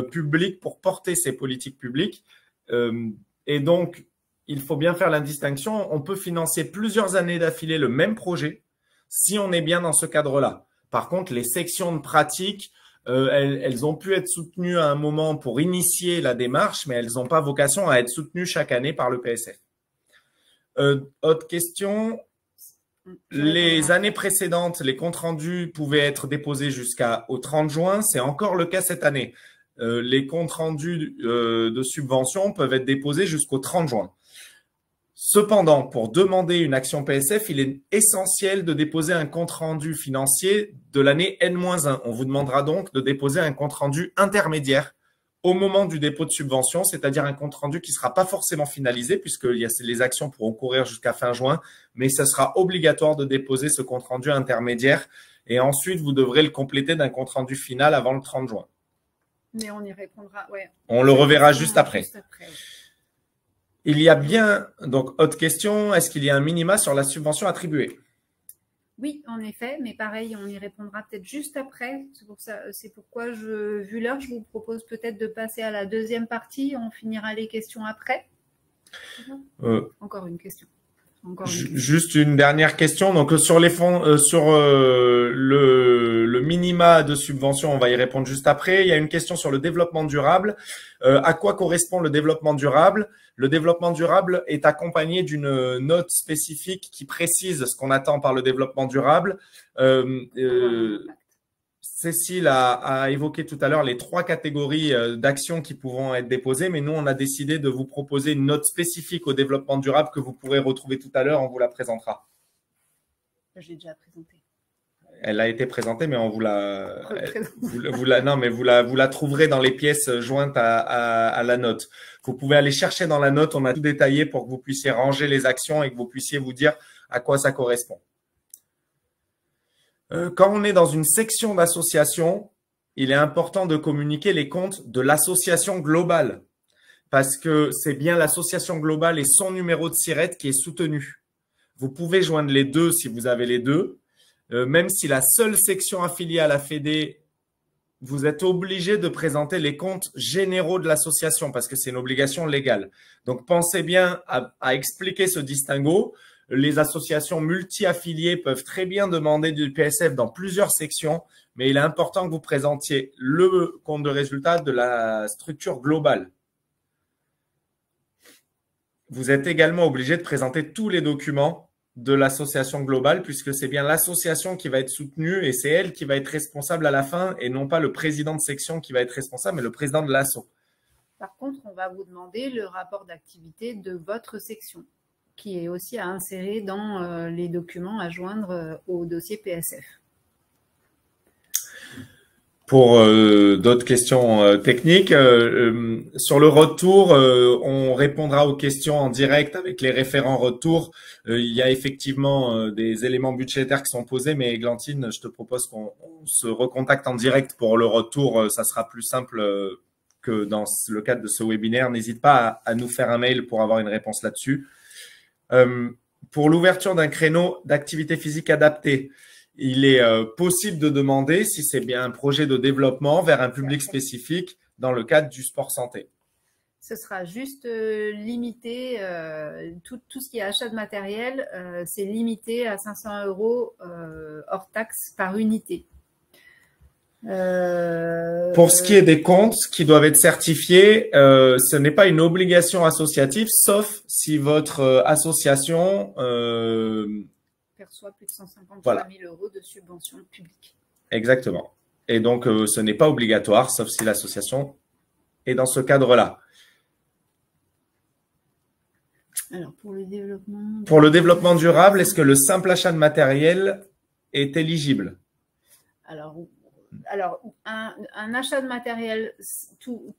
public pour porter ces politiques publiques. Et donc, il faut bien faire la distinction. On peut financer plusieurs années d'affilée le même projet si on est bien dans ce cadre-là. Par contre, les sections de pratique, elles ont pu être soutenues à un moment pour initier la démarche, mais elles n'ont pas vocation à être soutenues chaque année par le PSF. Autre question. Les années précédentes, les comptes rendus pouvaient être déposés jusqu'au 30 juin. C'est encore le cas cette année. Les comptes rendus de subvention peuvent être déposés jusqu'au 30 juin. Cependant, pour demander une action PSF, il est essentiel de déposer un compte-rendu financier de l'année N-1. On vous demandera donc de déposer un compte-rendu intermédiaire au moment du dépôt de subvention, c'est-à-dire un compte-rendu qui ne sera pas forcément finalisé puisque les actions pourront courir jusqu'à fin juin, mais ce sera obligatoire de déposer ce compte-rendu intermédiaire et ensuite, vous devrez le compléter d'un compte-rendu final avant le 30 juin. Mais on y répondra, ouais. On le reverra juste après. Il y a bien, donc, autre question, est-ce qu'il y a un minima sur la subvention attribuée? Oui, en effet, mais pareil, on y répondra peut-être juste après. C'est pourquoi, vu l'heure, je vous propose peut-être de passer à la deuxième partie. On finira les questions après. Encore une question. Juste une dernière question. Donc, sur les fonds, le minima de subvention, on va y répondre juste après. Il y a une question sur le développement durable. À quoi correspond le développement durable? Le développement durable est accompagné d'une note spécifique qui précise ce qu'on attend par le développement durable. Cécile a évoqué tout à l'heure les 3 catégories d'actions qui pourront être déposées, mais nous, on a décidé de vous proposer une note spécifique au développement durable que vous pourrez retrouver tout à l'heure. On vous la présentera. Je l'ai déjà présentée. Elle a été présentée, mais on vous la, vous la trouverez dans les pièces jointes à la note. Vous pouvez aller chercher dans la note, on a tout détaillé pour que vous puissiez ranger les actions et que vous puissiez vous dire à quoi ça correspond. Quand on est dans une section d'association, il est important de communiquer les comptes de l'association globale parce que c'est bien l'association globale et son numéro de SIRET qui est soutenu. Vous pouvez joindre les deux si vous avez les deux. Même si la seule section affiliée à la Fédé, vous êtes obligé de présenter les comptes généraux de l'association parce que c'est une obligation légale. Donc, pensez bien à expliquer ce distinguo. Les associations multi-affiliées peuvent très bien demander du PSF dans plusieurs sections, mais il est important que vous présentiez le compte de résultat de la structure globale. Vous êtes également obligé de présenter tous les documents de l'association globale, puisque c'est bien l'association qui va être soutenue et c'est elle qui va être responsable à la fin et non pas le président de section qui va être responsable, mais le président de l'asso. Par contre, on va vous demander le rapport d'activité de votre section, qui est aussi à insérer dans les documents à joindre au dossier PSF. Pour d'autres questions techniques, sur le retour, on répondra aux questions en direct avec les référents retour. Il y a effectivement des éléments budgétaires qui sont posés, mais Églantine, je te propose qu'on se recontacte en direct pour le retour. Ça sera plus simple que dans le cadre de ce webinaire. N'hésite pas à nous faire un mail pour avoir une réponse là-dessus. Pour l'ouverture d'un créneau d'activité physique adaptée, il est possible de demander, si c'est bien un projet de développement, vers un public spécifique dans le cadre du sport santé. Ce sera juste limité, tout ce qui est achat de matériel, c'est limité à 500 € hors taxe par unité. Pour ce qui est des comptes qui doivent être certifiés, ce n'est pas une obligation associative, sauf si votre association… perçoit plus de 153 voilà. 000 € de subventions publiques. Exactement. Et donc, ce n'est pas obligatoire, sauf si l'association est dans ce cadre-là. Alors, pour le développement durable, est-ce que le simple achat de matériel est éligible? Alors, un achat de matériel,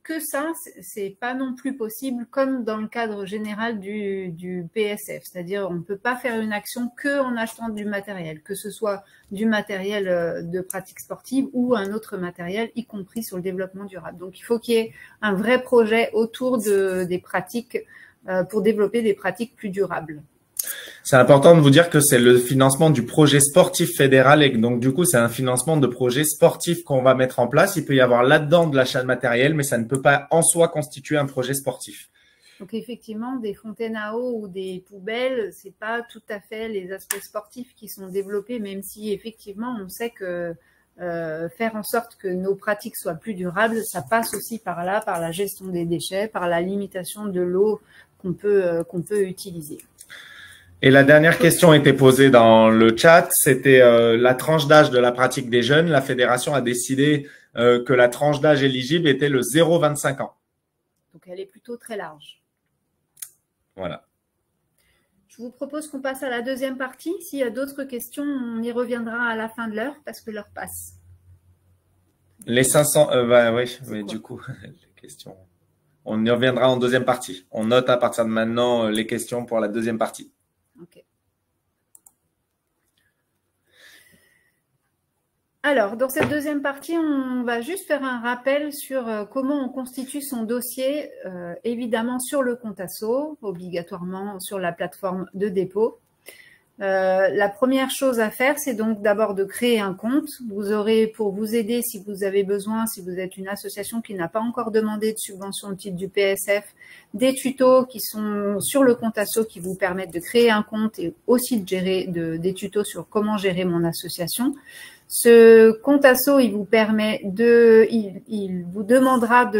que ça, c'est pas non plus possible comme dans le cadre général du PSF. C'est-à-dire, on ne peut pas faire une action que en achetant du matériel, que ce soit du matériel de pratique sportive ou un autre matériel, y compris sur le développement durable. Donc, il faut qu'il y ait un vrai projet autour des pratiques pour développer des pratiques plus durables. C'est important de vous dire que c'est le financement du projet sportif fédéral et que donc du coup, c'est un financement de projet sportif qu'on va mettre en place. Il peut y avoir là-dedans de l'achat de matériel, mais ça ne peut pas en soi constituer un projet sportif. Donc effectivement, des fontaines à eau ou des poubelles, c'est pas tout à fait les aspects sportifs qui sont développés, même si effectivement, on sait que faire en sorte que nos pratiques soient plus durables, ça passe aussi par là, par la gestion des déchets, par la limitation de l'eau qu'on peut utiliser. Et la dernière question était posée dans le chat, c'était la tranche d'âge de la pratique des jeunes. La fédération a décidé que la tranche d'âge éligible était le 0-25 ans. Donc, elle est plutôt très large. Voilà. Je vous propose qu'on passe à la deuxième partie. S'il y a d'autres questions, on y reviendra à la fin de l'heure parce que l'heure passe. Les 500, oui, du coup, les questions. On y reviendra en deuxième partie. On note à partir de maintenant les questions pour la deuxième partie. Ok. Alors, dans cette deuxième partie, on va juste faire un rappel sur comment on constitue son dossier, évidemment sur le compte asso, obligatoirement sur la plateforme de dépôt. La première chose à faire, c'est donc d'abord de créer un compte. Vous aurez, pour vous aider, si vous avez besoin, si vous êtes une association qui n'a pas encore demandé de subvention au titre du PSF, des tutos qui sont sur le compte asso qui vous permettent de créer un compte et aussi de gérer des tutos sur comment gérer mon association. Ce compte asso, il vous permet il vous demandera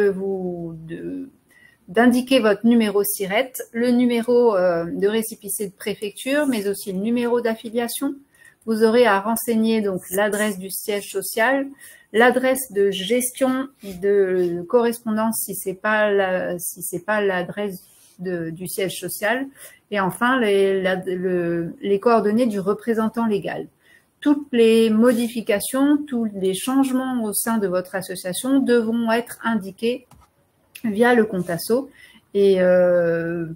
d'indiquer votre numéro SIRET, le numéro de récépissé de préfecture, mais aussi le numéro d'affiliation. Vous aurez à renseigner donc l'adresse du siège social, l'adresse de gestion de correspondance si c'est pas l'adresse du siège social, et enfin les coordonnées du représentant légal. Toutes les modifications, tous les changements au sein de votre association devront être indiqués via le compte asso et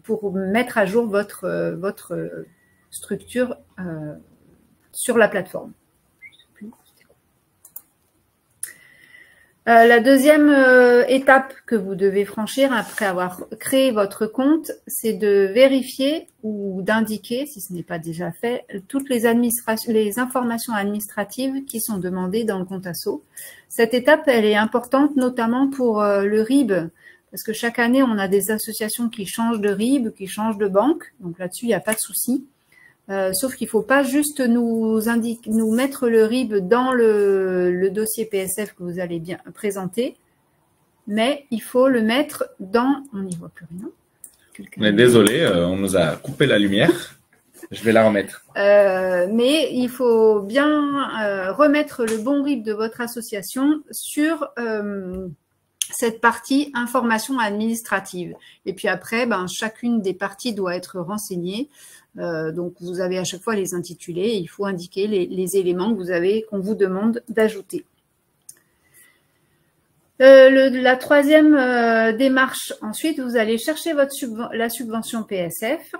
pour mettre à jour votre structure sur la plateforme. La deuxième étape que vous devez franchir après avoir créé votre compte, c'est de vérifier ou d'indiquer, si ce n'est pas déjà fait, toutes les informations administratives qui sont demandées dans le compte asso. Cette étape, elle est importante notamment pour le RIB, parce que chaque année, on a des associations qui changent de RIB, qui changent de banque, donc là-dessus, il n'y a pas de souci. Sauf qu'il ne faut pas juste nous mettre le RIB dans le dossier PSF que vous allez bien présenter, mais il faut le mettre dans... On n'y voit plus rien. On est désolé, on nous a coupé la lumière. Je vais la remettre. Mais il faut bien remettre le bon RIB de votre association sur cette partie information administrative. Et puis après, chacune des parties doit être renseignée. Donc, vous avez à chaque fois les intitulés et il faut indiquer les éléments qu'on vous demande d'ajouter. La troisième démarche, ensuite, vous allez chercher la subvention PSF.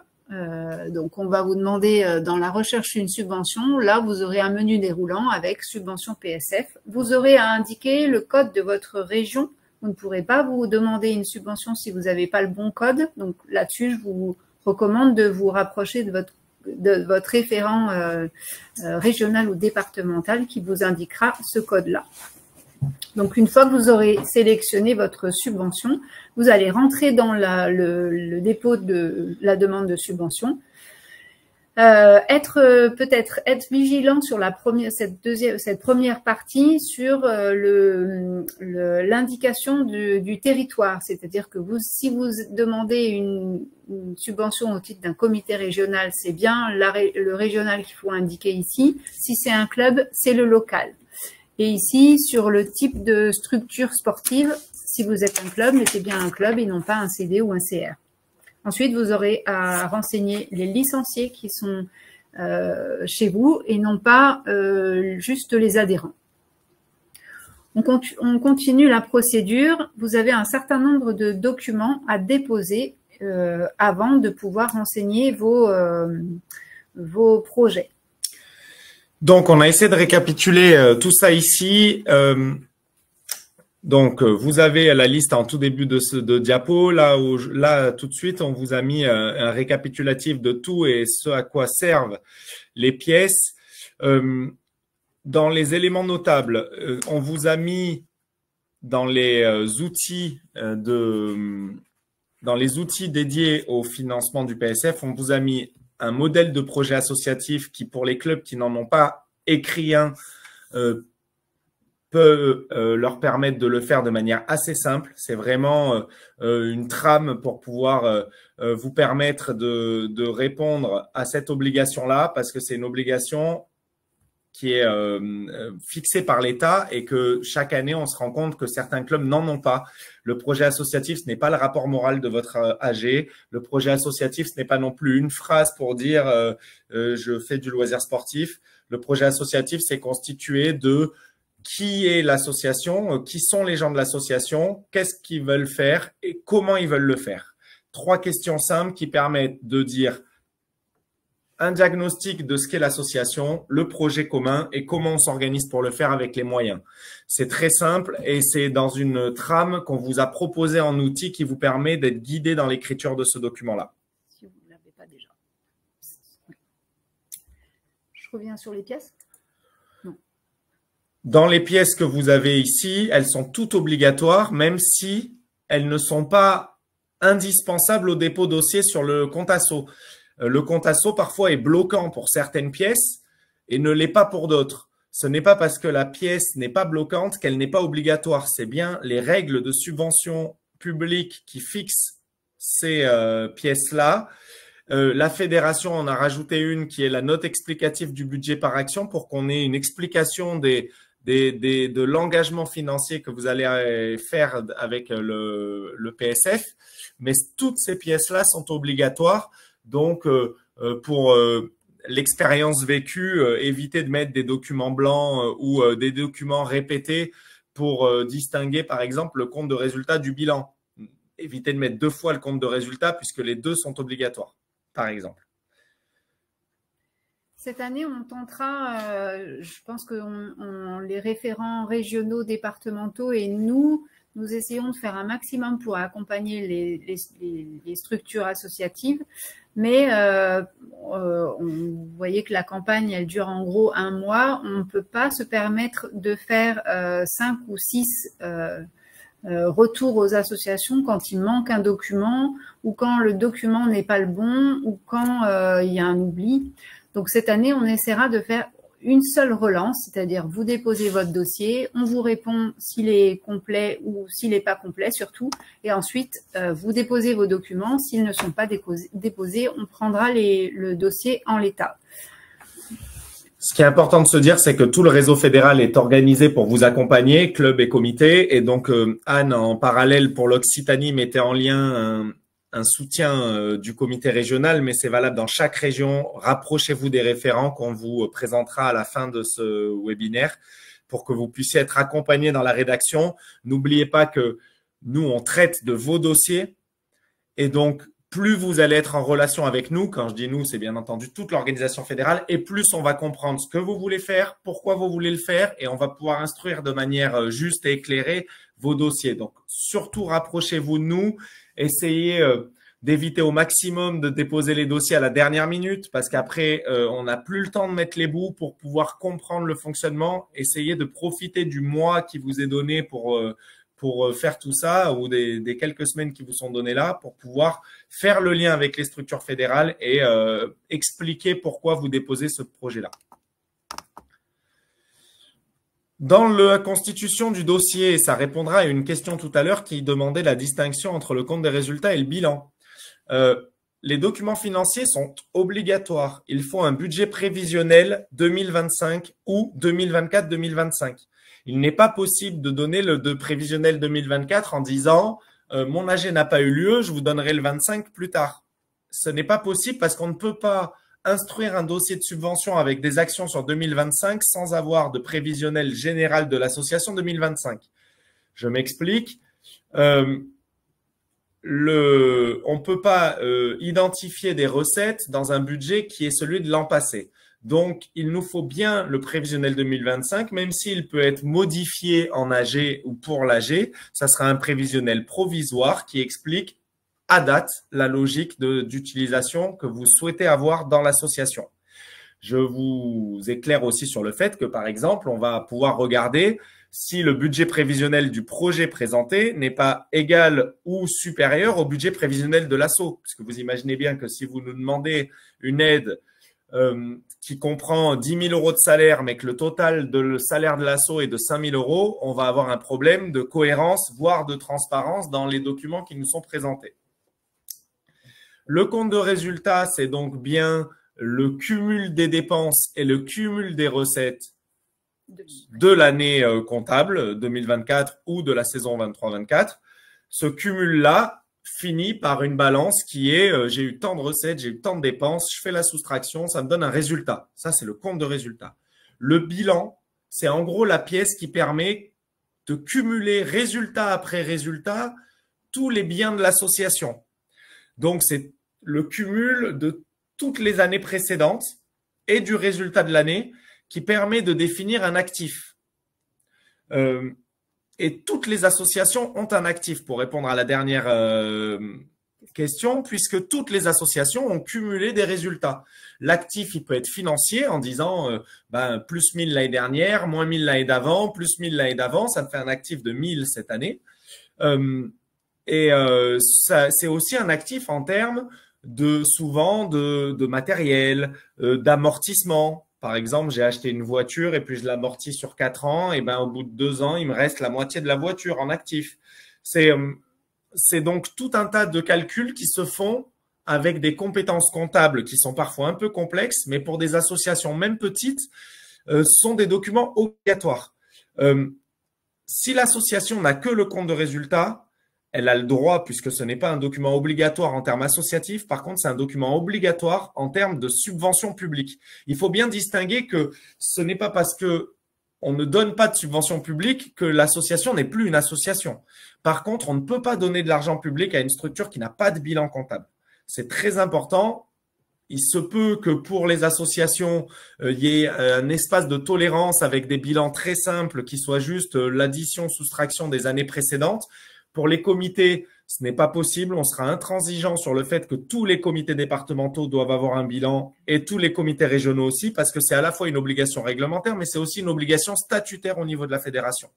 Donc, on va vous demander dans la recherche d'une subvention. Là, vous aurez un menu déroulant avec subvention PSF. Vous aurez à indiquer le code de votre région. Vous ne pourrez pas vous demander une subvention si vous n'avez pas le bon code. Donc, là-dessus, je vous recommande de vous rapprocher de votre référent régional ou départemental qui vous indiquera ce code-là. Donc, une fois que vous aurez sélectionné votre subvention, vous allez rentrer dans le dépôt de la demande de subvention. Peut-être être vigilant sur cette première partie sur l'indication du territoire, c'est-à-dire que si vous demandez une subvention au titre d'un comité régional, c'est bien le régional qu'il faut indiquer ici. Si c'est un club, c'est le local. Et ici, sur le type de structure sportive, si vous êtes un club, mettez bien un club et non pas un CD ou un CR. Ensuite, vous aurez à renseigner les licenciés qui sont chez vous et non pas juste les adhérents. On continue la procédure. Vous avez un certain nombre de documents à déposer avant de pouvoir renseigner vos projets. Donc, on a essayé de récapituler tout ça ici. Donc, vous avez la liste en tout début de diapo. Là, tout de suite, on vous a mis un récapitulatif de tout et ce à quoi servent les pièces. Dans les éléments notables, on vous a mis dans les outils dédiés au financement du PSF, on vous a mis un modèle de projet associatif qui, pour les clubs qui n'en ont pas écrit un, peut leur permettre de le faire de manière assez simple. C'est vraiment une trame pour pouvoir vous permettre de répondre à cette obligation-là, parce que c'est une obligation qui est fixée par l'État et que chaque année, on se rend compte que certains clubs n'en ont pas. Le projet associatif, ce n'est pas le rapport moral de votre AG. Le projet associatif, ce n'est pas non plus une phrase pour dire je fais du loisir sportif. Le projet associatif, c'est constitué de qui est l'association, qui sont les gens de l'association, qu'est-ce qu'ils veulent faire et comment ils veulent le faire. 3 questions simples qui permettent de dire un diagnostic de ce qu'est l'association, le projet commun et comment on s'organise pour le faire avec les moyens. C'est très simple et c'est dans une trame qu'on vous a proposé en outil qui vous permet d'être guidé dans l'écriture de ce document-là. Si vous ne l'avez pas déjà. Je reviens sur les pièces. Non. Dans les pièces que vous avez ici, elles sont toutes obligatoires, même si elles ne sont pas indispensables au dépôt dossier sur le compte asso. Le compte asso, parfois, est bloquant pour certaines pièces et ne l'est pas pour d'autres. Ce n'est pas parce que la pièce n'est pas bloquante qu'elle n'est pas obligatoire. C'est bien les règles de subvention publique qui fixent ces pièces-là. La fédération en a rajouté une qui est la note explicative du budget par action pour qu'on ait une explication de l'engagement financier que vous allez faire avec le PSF. Mais toutes ces pièces-là sont obligatoires. Donc, pour l'expérience vécue, évitez de mettre des documents blancs ou des documents répétés pour distinguer, par exemple, le compte de résultat du bilan. Évitez de mettre 2 fois le compte de résultat puisque les 2 sont obligatoires, par exemple. Cette année, on tentera, je pense que les référents régionaux, départementaux et nous essayons de faire un maximum pour accompagner les structures associatives. Mais vous voyez que la campagne, elle dure en gros 1 mois. On ne peut pas se permettre de faire 5 ou 6 retours aux associations quand il manque un document ou quand le document n'est pas le bon ou quand il y a un oubli. Donc cette année, on essaiera de faire une seule relance, c'est-à-dire vous déposez votre dossier, on vous répond s'il est complet ou s'il n'est pas complet surtout, et ensuite vous déposez vos documents. S'ils ne sont pas déposés, on prendra le dossier en l'état. Ce qui est important de se dire, c'est que tout le réseau fédéral est organisé pour vous accompagner, club et comité, et donc Anne, en parallèle pour l'Occitanie, mettait en lien un soutien du comité régional, mais c'est valable dans chaque région. Rapprochez-vous des référents qu'on vous présentera à la fin de ce webinaire pour que vous puissiez être accompagné dans la rédaction. N'oubliez pas que nous, on traite de vos dossiers et donc plus vous allez être en relation avec nous, quand je dis nous, c'est bien entendu toute l'organisation fédérale, et plus on va comprendre ce que vous voulez faire, pourquoi vous voulez le faire, et on va pouvoir instruire de manière juste et éclairée vos dossiers. Donc, surtout, rapprochez-vous de nous. Essayez d'éviter au maximum de déposer les dossiers à la dernière minute parce qu'après, on n'a plus le temps de mettre les bouts pour pouvoir comprendre le fonctionnement. Essayez de profiter du mois qui vous est donné pour faire tout ça ou des quelques semaines qui vous sont données là pour pouvoir faire le lien avec les structures fédérales et expliquer pourquoi vous déposez ce projet-là. Dans la constitution du dossier, ça répondra à une question tout à l'heure qui demandait la distinction entre le compte des résultats et le bilan. Les documents financiers sont obligatoires. Il faut un budget prévisionnel 2025 ou 2024-2025. Il n'est pas possible de donner le de prévisionnel 2024 en disant mon AG n'a pas eu lieu, je vous donnerai le 25 plus tard. Ce n'est pas possible parce qu'on ne peut pas instruire un dossier de subvention avec des actions sur 2025 sans avoir de prévisionnel général de l'association 2025. Je m'explique. On ne peut pas identifier des recettes dans un budget qui est celui de l'an passé. Donc, il nous faut bien le prévisionnel 2025, même s'il peut être modifié en AG ou pour l'AG, ça sera un prévisionnel provisoire qui explique à date la logique d'utilisation que vous souhaitez avoir dans l'association. Je vous éclaire aussi sur le fait que, par exemple, on va pouvoir regarder si le budget prévisionnel du projet présenté n'est pas égal ou supérieur au budget prévisionnel de l'asso. Parce que vous imaginez bien que si vous nous demandez une aide qui comprend 10 000 € de salaire, mais que le total de le salaire de l'asso est de 5 000 €, on va avoir un problème de cohérence, voire de transparence dans les documents qui nous sont présentés. Le compte de résultat, c'est donc bien le cumul des dépenses et le cumul des recettes de l'année comptable 2024 ou de la saison 23-24. Ce cumul-là finit par une balance qui est j'ai eu tant de recettes, j'ai eu tant de dépenses, je fais la soustraction, ça me donne un résultat. Ça, c'est le compte de résultat. Le bilan, c'est en gros la pièce qui permet de cumuler résultat après résultat tous les biens de l'association. Donc, c'est le cumul de toutes les années précédentes et du résultat de l'année qui permet de définir un actif. Et toutes les associations ont un actif, pour répondre à la dernière question, puisque toutes les associations ont cumulé des résultats. L'actif, il peut être financier en disant plus 1000 l'année dernière, moins 1000 l'année d'avant, plus 1000 l'année d'avant, ça me fait un actif de 1000 cette année. C'est aussi un actif en termes souvent de matériel, d'amortissement. Par exemple, j'ai acheté une voiture et puis je l'amortis sur 4 ans. Et au bout de 2 ans, il me reste la moitié de la voiture en actif. C'est donc tout un tas de calculs qui se font avec des compétences comptables qui sont parfois un peu complexes, mais pour des associations même petites, sont des documents obligatoires. Si l'association n'a que le compte de résultat, elle a le droit, puisque ce n'est pas un document obligatoire en termes associatifs, par contre, c'est un document obligatoire en termes de subvention publique. Il faut bien distinguer que ce n'est pas parce que on ne donne pas de subvention publique que l'association n'est plus une association. Par contre, on ne peut pas donner de l'argent public à une structure qui n'a pas de bilan comptable. C'est très important. Il se peut que pour les associations, il y ait un espace de tolérance avec des bilans très simples qui soient juste l'addition-soustraction des années précédentes. Pour les comités, ce n'est pas possible. On sera intransigeant sur le fait que tous les comités départementaux doivent avoir un bilan et tous les comités régionaux aussi, parce que c'est à la fois une obligation réglementaire, mais c'est aussi une obligation statutaire au niveau de la fédération.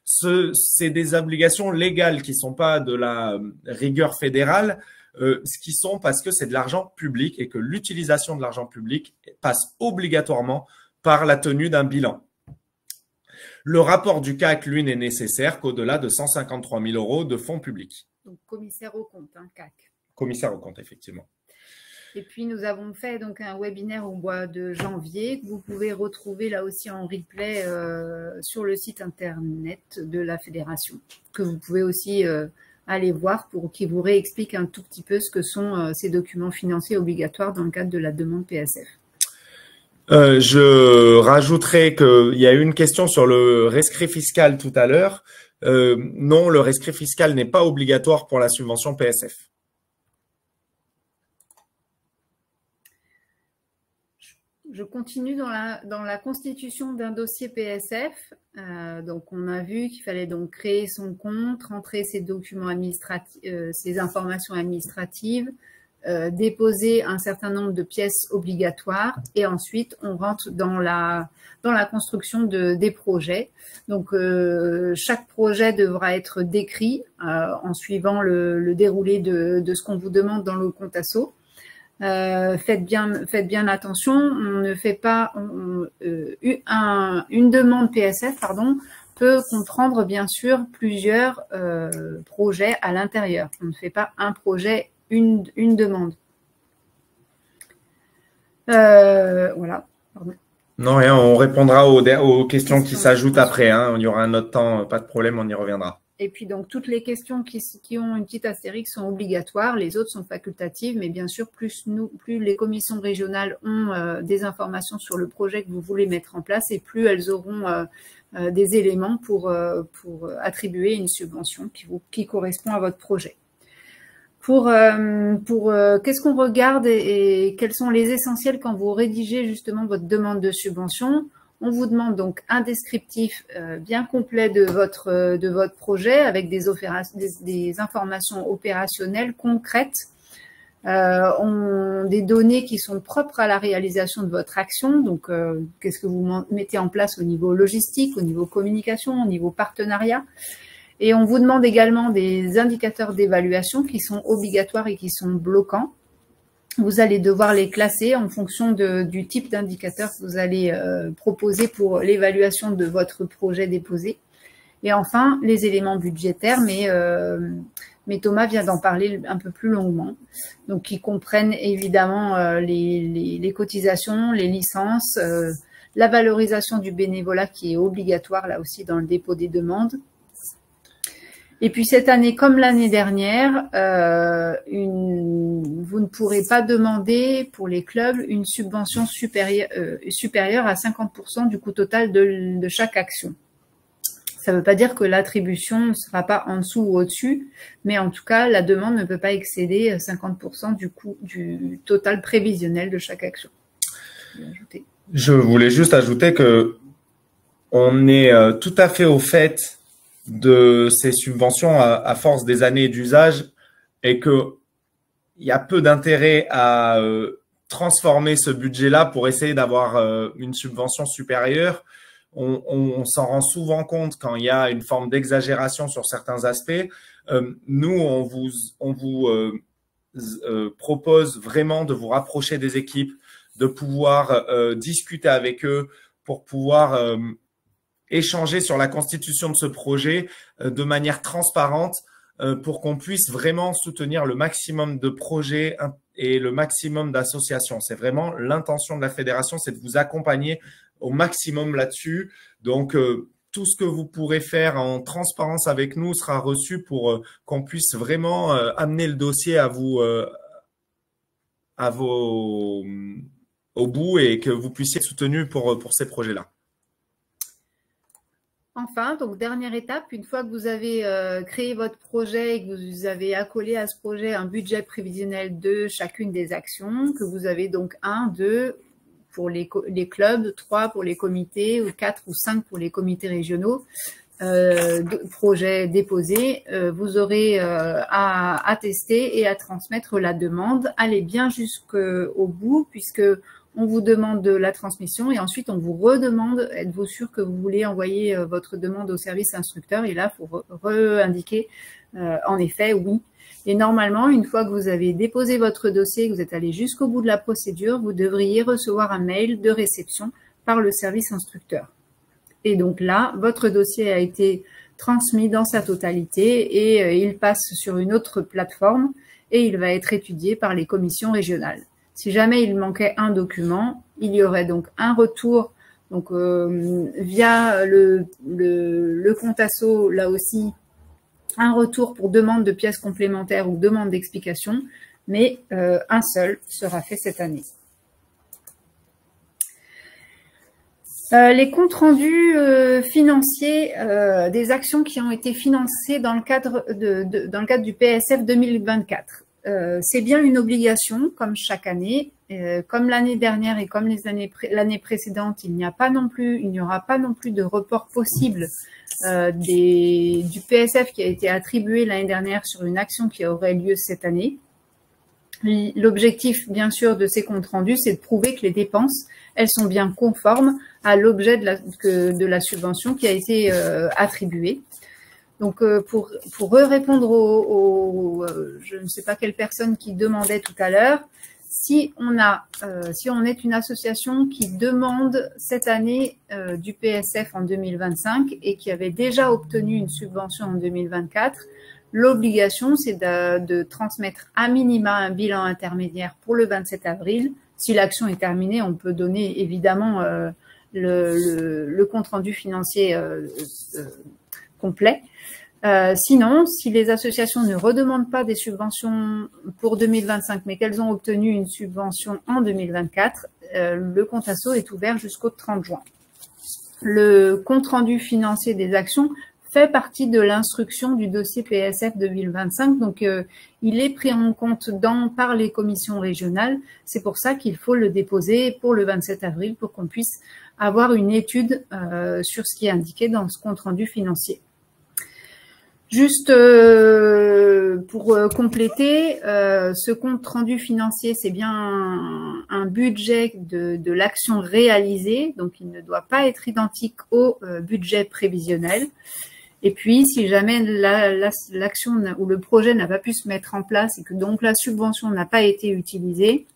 C'est des obligations légales qui sont pas de la rigueur fédérale, ce qui sont parce que c'est de l'argent public et que l'utilisation de l'argent public passe obligatoirement par la tenue d'un bilan. Le rapport du CAC, lui, n'est nécessaire qu'au-delà de 153 000 € de fonds publics. Donc, commissaire au compte, CAC. Commissaire au compte, effectivement. Et puis, nous avons fait donc un webinaire au mois de janvier que vous pouvez retrouver là aussi en replay sur le site internet de la fédération, que vous pouvez aussi aller voir qui vous réexplique un tout petit peu ce que sont ces documents financiers obligatoires dans le cadre de la demande PSF. Je rajouterai qu'il y a eu une question sur le rescrit fiscal tout à l'heure. Non, le rescrit fiscal n'est pas obligatoire pour la subvention PSF. Je continue dans la constitution d'un dossier PSF. Donc, on a vu qu'il fallait donc créer son compte, rentrer ses documents administratifs, ses informations administratives, déposer un certain nombre de pièces obligatoires et ensuite on rentre dans la construction des projets. Donc chaque projet devra être décrit en suivant le déroulé de ce qu'on vous demande dans le compte asso. Faites bien attention, on ne fait pas une demande PSF, peut comprendre bien sûr plusieurs projets à l'intérieur. On ne fait pas un projet, une demande. Voilà. Pardon. Non, rien, on répondra aux questions qui Questions. s'ajoutent après, hein. Il y aura un autre temps, pas de problème, on y reviendra. Et puis donc toutes les questions qui ont une petite astérix sont obligatoires, les autres sont facultatives, mais bien sûr plus les commissions régionales ont des informations sur le projet que vous voulez mettre en place, et plus elles auront des éléments pour attribuer une subvention qui correspond à votre projet. Qu'est-ce qu'on regarde et quels sont les essentiels quand vous rédigez justement votre demande de subvention? On vous demande donc un descriptif bien complet de votre projet avec des informations opérationnelles concrètes, des données qui sont propres à la réalisation de votre action. Donc, qu'est-ce que vous mettez en place au niveau logistique, au niveau communication, au niveau partenariat. Et on vous demande également des indicateurs d'évaluation qui sont obligatoires et qui sont bloquants. Vous allez devoir les classer en fonction du type d'indicateur que vous allez proposer pour l'évaluation de votre projet déposé. Et enfin, les éléments budgétaires, mais Thomas vient d'en parler un peu plus longuement. Donc, qui comprennent évidemment les cotisations, les licences, la valorisation du bénévolat qui est obligatoire là aussi dans le dépôt des demandes. Et puis cette année, comme l'année dernière, vous ne pourrez pas demander pour les clubs une subvention supérieure à 50% du coût total de chaque action. Ça ne veut pas dire que l'attribution ne sera pas en dessous ou au-dessus, mais en tout cas, la demande ne peut pas excéder 50% du coût du total prévisionnel de chaque action. Je voulais juste ajouter que on est tout à fait au fait de ces subventions à force des années d'usage, et que il y a peu d'intérêt à transformer ce budget-là pour essayer d'avoir une subvention supérieure. On s'en rend souvent compte quand il y a une forme d'exagération sur certains aspects. Nous, on vous propose vraiment de vous rapprocher des équipes, de pouvoir discuter avec eux pour pouvoir échanger sur la constitution de ce projet de manière transparente pour qu'on puisse vraiment soutenir le maximum de projets et le maximum d'associations. C'est vraiment l'intention de la fédération, c'est de vous accompagner au maximum là-dessus. Donc, tout ce que vous pourrez faire en transparence avec nous sera reçu pour qu'on puisse vraiment amener le dossier au bout, et que vous puissiez être soutenu pour ces projets-là. Enfin, donc dernière étape, une fois que vous avez créé votre projet et que vous avez accolé à ce projet un budget prévisionnel de chacune des actions, que vous avez donc 1, 2 pour les clubs, 3 pour les comités, ou 4 ou 5 pour les comités régionaux, projets déposés, vous aurez à attester et à transmettre la demande. Allez bien jusqu'au bout, puisque on vous demande de la transmission et ensuite on vous redemande, êtes-vous sûr que vous voulez envoyer votre demande au service instructeur? Et là, il faut re-indiquer en effet oui. Et normalement, une fois que vous avez déposé votre dossier, que vous êtes allé jusqu'au bout de la procédure, vous devriez recevoir un mail de réception par le service instructeur. Et donc là, votre dossier a été transmis dans sa totalité et il passe sur une autre plateforme et il va être étudié par les commissions régionales. Si jamais il manquait un document, il y aurait donc un retour donc via le compte asso, là aussi, un retour pour demande de pièces complémentaires ou demande d'explication, mais un seul sera fait cette année. Les comptes rendus financiers des actions qui ont été financées dans le cadre du PSF 2024. C'est bien une obligation, comme chaque année, comme l'année dernière et comme l'année précédente, il n'y aura pas non plus de report possible du PSF qui a été attribué l'année dernière sur une action qui aurait lieu cette année. L'objectif, bien sûr, de ces comptes rendus, c'est de prouver que les dépenses, elles sont bien conformes à l'objet de la subvention qui a été attribuée. Donc, pour répondre je ne sais pas quelle personne qui demandait tout à l'heure, si on est une association qui demande cette année du PSF en 2025 et qui avait déjà obtenu une subvention en 2024, l'obligation, c'est de transmettre à minima un bilan intermédiaire pour le 27 avril, Si l'action est terminée, on peut donner évidemment le compte-rendu financier complet. Sinon, si les associations ne redemandent pas des subventions pour 2025, mais qu'elles ont obtenu une subvention en 2024, le compte asso est ouvert jusqu'au 30 juin. Le compte-rendu financier des actions fait partie de l'instruction du dossier PSF 2025, donc il est pris en compte par les commissions régionales. C'est pour ça qu'il faut le déposer pour le 27 avril pour qu'on puisse avoir une étude sur ce qui est indiqué dans ce compte-rendu financier. Juste pour compléter, ce compte-rendu financier, c'est bien un budget de l'action réalisée, donc il ne doit pas être identique au budget prévisionnel. Et puis, si jamais l'action ou le projet n'a pas pu se mettre en place et que donc la subvention n'a pas été utilisée,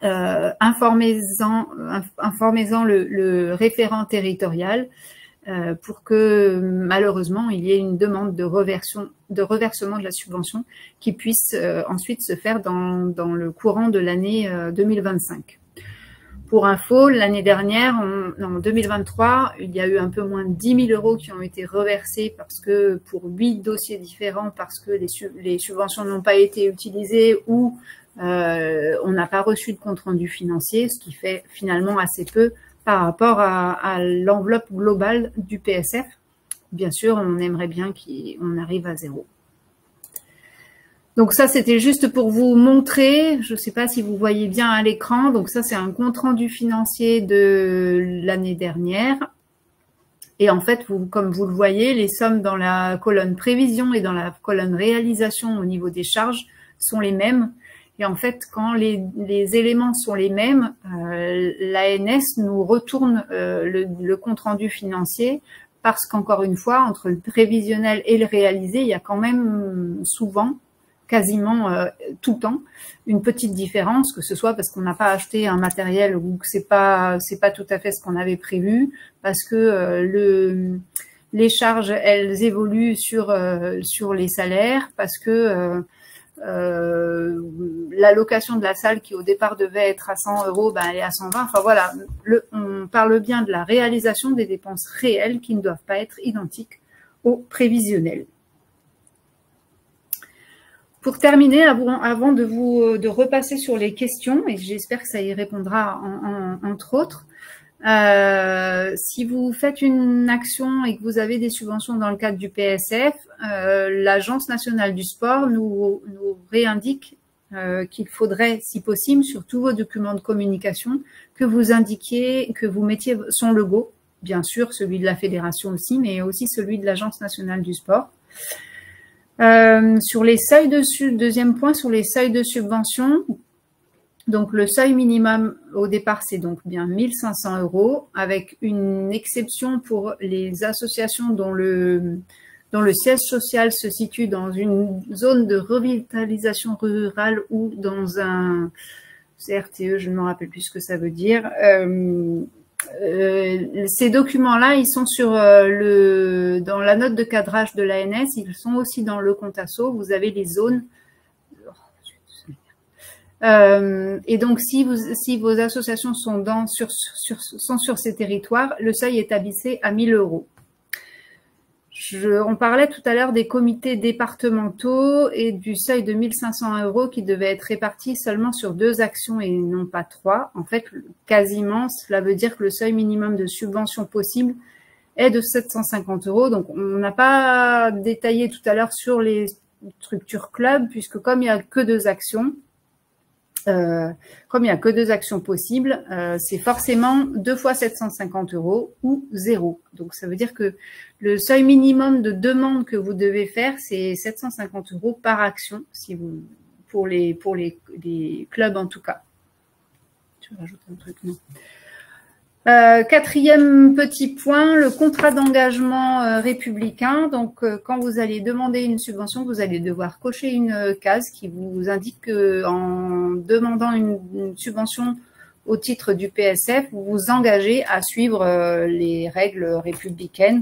informez-en le référent territorial pour que malheureusement il y ait une demande de reversement de la subvention qui puisse ensuite se faire dans le courant de l'année 2025. Pour info, l'année dernière, en 2023, il y a eu un peu moins de 10 000 € qui ont été reversés parce que pour 8 dossiers différents, parce que les subventions n'ont pas été utilisées ou on n'a pas reçu de compte-rendu financier, ce qui fait finalement assez peu par rapport à l'enveloppe globale du PSF. Bien sûr, on aimerait bien qu'on arrive à 0. Donc ça, c'était juste pour vous montrer, je ne sais pas si vous voyez bien à l'écran, donc ça c'est un compte-rendu financier de l'année dernière. Et en fait, comme vous le voyez, les sommes dans la colonne prévision et dans la colonne réalisation au niveau des charges sont les mêmes. Et en fait, quand les éléments sont les mêmes, l'ANS nous retourne le compte-rendu financier parce qu'encore une fois, entre le prévisionnel et le réalisé, il y a quand même souvent, quasiment tout le temps, une petite différence, que ce soit parce qu'on n'a pas acheté un matériel ou que c'est pas tout à fait ce qu'on avait prévu, parce que les charges elles évoluent sur les salaires, parce que l'allocation de la salle qui au départ devait être à 100 €, ben elle est à 120. Enfin voilà, on parle bien de la réalisation des dépenses réelles qui ne doivent pas être identiques au prévisionnel. Pour terminer, avant de repasser sur les questions, et j'espère que ça y répondra entre autres, si vous faites une action et que vous avez des subventions dans le cadre du PSF, l'Agence nationale du sport nous réindique qu'il faudrait, si possible, sur tous vos documents de communication, que vous indiquiez, que vous mettiez son logo, bien sûr celui de la fédération aussi, mais aussi celui de l'Agence nationale du sport. Sur les seuils deuxième point, sur les seuils de subvention, donc le seuil minimum au départ, c'est donc bien 1 500 € avec une exception pour les associations dont le siège social se situe dans une zone de revitalisation rurale ou dans un CRTE, je ne me rappelle plus ce que ça veut dire. Ces documents-là, ils sont dans la note de cadrage de l'ANS, ils sont aussi dans le compte asso. Vous avez les zones. Et donc, si vos associations sont sur ces territoires, le seuil est abaissé à 1 000 €. On parlait tout à l'heure des comités départementaux et du seuil de 1 500 € qui devait être réparti seulement sur 2 actions et non pas 3. En fait, quasiment, cela veut dire que le seuil minimum de subvention possible est de 750 €. Donc, on n'a pas détaillé tout à l'heure sur les structures clubs, puisque comme il n'y a que 2 actions, possibles, c'est forcément 2 fois 750 € ou 0. Donc, ça veut dire que le seuil minimum de demande que vous devez faire, c'est 750 € par action, pour les clubs en tout cas. Je rajoute un truc, non. 4e petit point, le contrat d'engagement républicain. Donc, quand vous allez demander une subvention, vous allez devoir cocher une case qui vous indique que en demandant une subvention au titre du PSF, vous vous engagez à suivre les règles républicaines.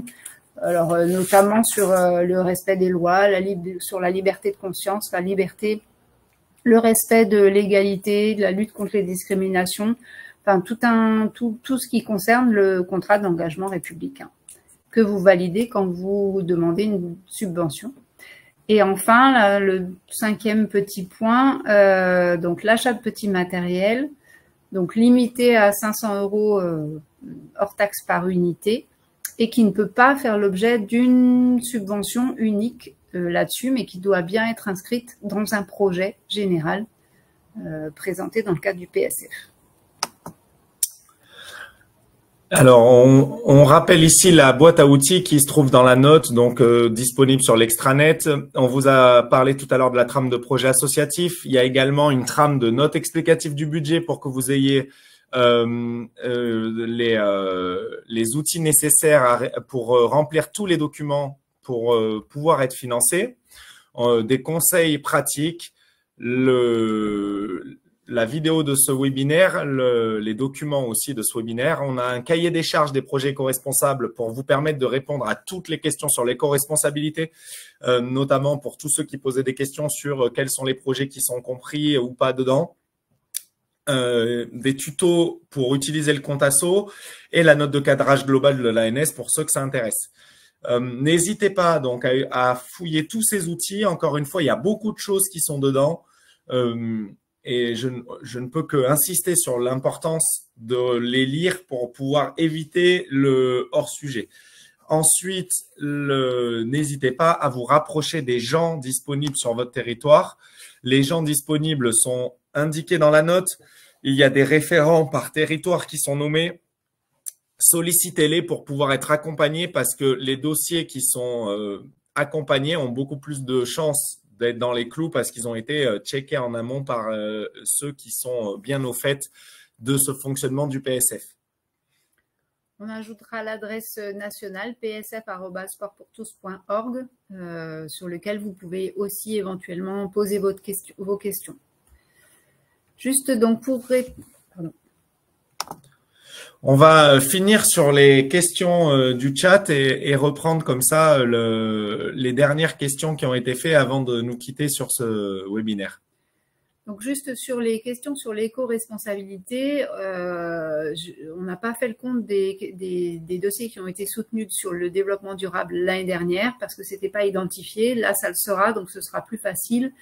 Alors, notamment sur le respect des lois, sur la liberté de conscience, la liberté le respect de l'égalité, de la lutte contre les discriminations, enfin tout ce qui concerne le contrat d'engagement républicain que vous validez quand vous demandez une subvention. Et enfin, le 5e petit point, donc l'achat de petits matériels, donc limité à 500 € hors taxe par unité, et qui ne peut pas faire l'objet d'une subvention unique là-dessus, mais qui doit bien être inscrite dans un projet général présenté dans le cadre du PSF. Alors, on rappelle ici la boîte à outils qui se trouve dans la note, donc disponible sur l'extranet. On vous a parlé tout à l'heure de la trame de projet associatif. Il y a également une trame de notes explicatives du budget pour que vous ayez les outils nécessaires pour remplir tous les documents pour pouvoir être financés. Des conseils pratiques, la vidéo de ce webinaire, les documents aussi de ce webinaire. On a un cahier des charges des projets éco-responsables pour vous permettre de répondre à toutes les questions sur l'éco-responsabilité, notamment pour tous ceux qui posaient des questions sur quels sont les projets qui sont compris ou pas dedans. Des tutos pour utiliser le compte asso et la note de cadrage global de l'ANS pour ceux que ça intéresse. N'hésitez pas donc à fouiller tous ces outils. Encore une fois, il y a beaucoup de choses qui sont dedans. Et je ne peux que insister sur l'importance de les lire pour pouvoir éviter le hors-sujet. Ensuite, n'hésitez pas à vous rapprocher des gens disponibles sur votre territoire. Les gens disponibles sont indiqués dans la note. Il y a des référents par territoire qui sont nommés. Sollicitez-les pour pouvoir être accompagnés parce que les dossiers qui sont accompagnés ont beaucoup plus de chances d'être dans les clous parce qu'ils ont été checkés en amont par ceux qui sont bien au fait de ce fonctionnement du PSF. On ajoutera l'adresse nationale psf@sportpourtous.org sur lequel vous pouvez aussi éventuellement poser vos questions. Juste donc On va finir sur les questions du chat et reprendre comme ça les dernières questions qui ont été faites avant de nous quitter sur ce webinaire. Donc, juste sur les questions sur l'éco-responsabilité, on n'a pas fait le compte des dossiers qui ont été soutenus sur le développement durable l'année dernière parce que ce n'était pas identifié. Là, ça le sera, donc ce sera plus facile.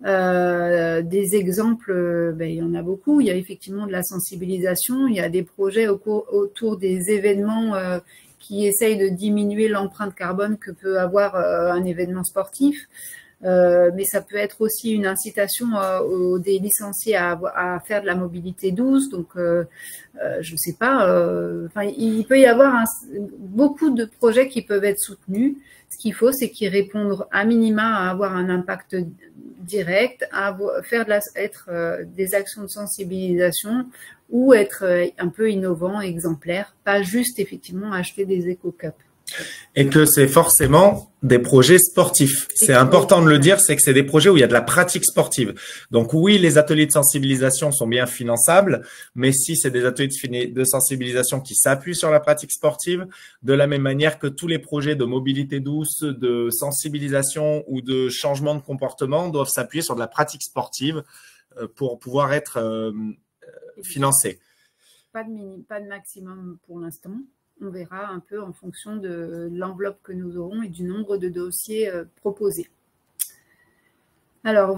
Des exemples, il y en a beaucoup. Il y a effectivement de la sensibilisation. Il y a des projets autour des événements qui essayent de diminuer l'empreinte carbone que peut avoir un événement sportif. Mais ça peut être aussi une incitation des licenciés à faire de la mobilité douce. Donc, je sais pas. Il peut y avoir beaucoup de projets qui peuvent être soutenus. Ce qu'il faut, c'est qu'ils répondent à minima à avoir un impact direct, à faire des actions de sensibilisation ou être un peu innovant, exemplaire, pas juste effectivement acheter des éco-cups. Et que c'est forcément des projets sportifs. C'est important de le dire, c'est que c'est des projets où il y a de la pratique sportive. Donc oui, les ateliers de sensibilisation sont bien finançables, mais si c'est des ateliers de sensibilisation qui s'appuient sur la pratique sportive, de la même manière que tous les projets de mobilité douce, de sensibilisation ou de changement de comportement doivent s'appuyer sur de la pratique sportive pour pouvoir être financés. Pas de maximum pour l'instant. On verra un peu en fonction de l'enveloppe que nous aurons et du nombre de dossiers proposés. Alors,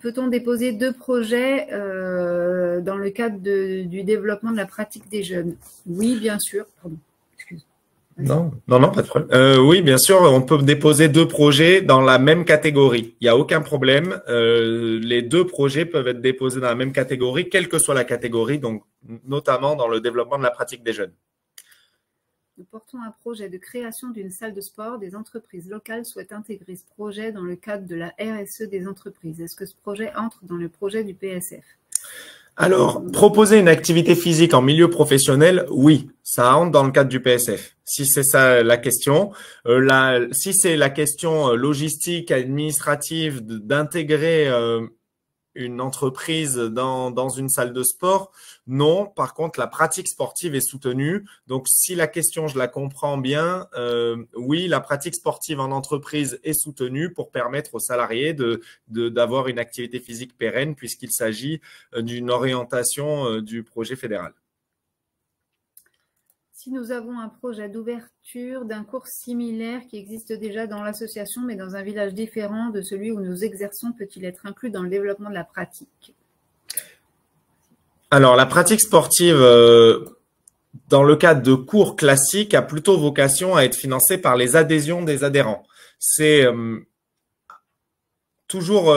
peut-on déposer 2 projets dans le cadre du développement de la pratique des jeunes? Oui, bien sûr. Pardon, excuse. Non, pas de problème. Oui, bien sûr, on peut déposer 2 projets dans la même catégorie. Il n'y a aucun problème. Les 2 projets peuvent être déposés dans la même catégorie, quelle que soit la catégorie, donc notamment dans le développement de la pratique des jeunes. Nous portons un projet de création d'une salle de sport. Des entreprises locales souhaitent intégrer ce projet dans le cadre de la RSE des entreprises. Est-ce que ce projet entre dans le projet du PSF? Alors, proposer une activité physique en milieu professionnel, oui, ça entre dans le cadre du PSF. Si c'est ça la question, si c'est la question logistique, administrative, d'intégrer une entreprise dans une salle de sport. Non, par contre, la pratique sportive est soutenue. Donc, si la question, je la comprends bien, oui, la pratique sportive en entreprise est soutenue pour permettre aux salariés d'avoir une activité physique pérenne puisqu'il s'agit d'une orientation du projet fédéral. Si nous avons un projet d'ouverture d'un cours similaire qui existe déjà dans l'association, mais dans un village différent de celui où nous exerçons, peut-il être inclus dans le développement de la pratique? Alors, la pratique sportive, dans le cadre de cours classiques, a plutôt vocation à être financée par les adhésions des adhérents. C'est toujours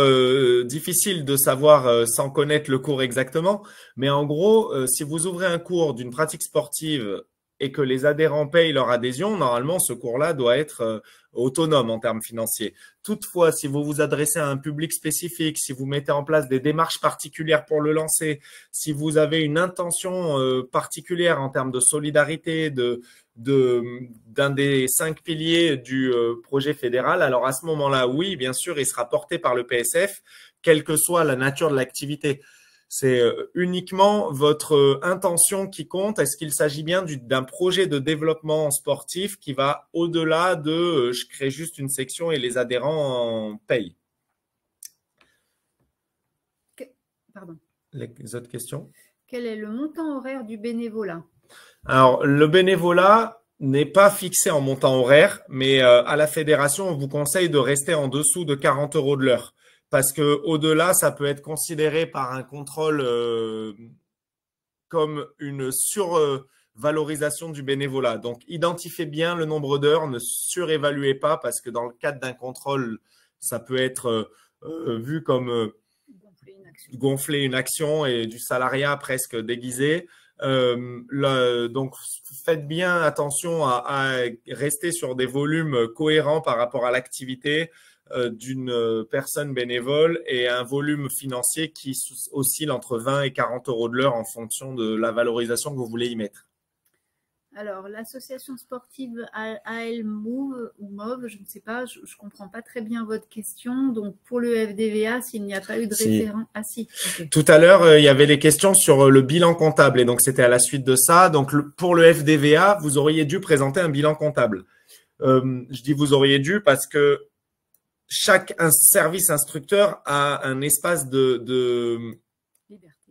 difficile de savoir sans connaître le cours exactement, mais en gros, si vous ouvrez un cours d'une pratique sportive et que les adhérents payent leur adhésion, normalement, ce cours-là doit être autonome en termes financiers. Toutefois, si vous vous adressez à un public spécifique, si vous mettez en place des démarches particulières pour le lancer, si vous avez une intention particulière en termes de solidarité d'un des 5 piliers du projet fédéral, alors à ce moment-là, oui, bien sûr, il sera porté par le PSF, quelle que soit la nature de l'activité. C'est uniquement votre intention qui compte. Est-ce qu'il s'agit bien d'un projet de développement sportif qui va au-delà de je crée juste une section et les adhérents en payent? Pardon. Les autres questions? Quel est le montant horaire du bénévolat? Alors, le bénévolat n'est pas fixé en montant horaire, mais à la fédération, on vous conseille de rester en dessous de 40 € de l'heure. Parce que au-delà, ça peut être considéré par un contrôle comme une survalorisation du bénévolat. Donc, identifiez bien le nombre d'heures, ne surévaluez pas parce que dans le cadre d'un contrôle, ça peut être vu comme gonfler une action et du salariat presque déguisé. Donc, faites bien attention à rester sur des volumes cohérents par rapport à l'activité d'une personne bénévole et un volume financier qui oscille entre 20 et 40 € de l'heure en fonction de la valorisation que vous voulez y mettre. Alors, l'association sportive AL Move ou MOV, je ne sais pas, je ne comprends pas très bien votre question. Donc, pour le FDVA, s'il n'y a pas eu de référent… Ah si, okay. Tout à l'heure, il y avait les questions sur le bilan comptable et donc c'était à la suite de ça. Donc, pour le FDVA, vous auriez dû présenter un bilan comptable. Je dis vous auriez dû parce que chaque service instructeur a un espace de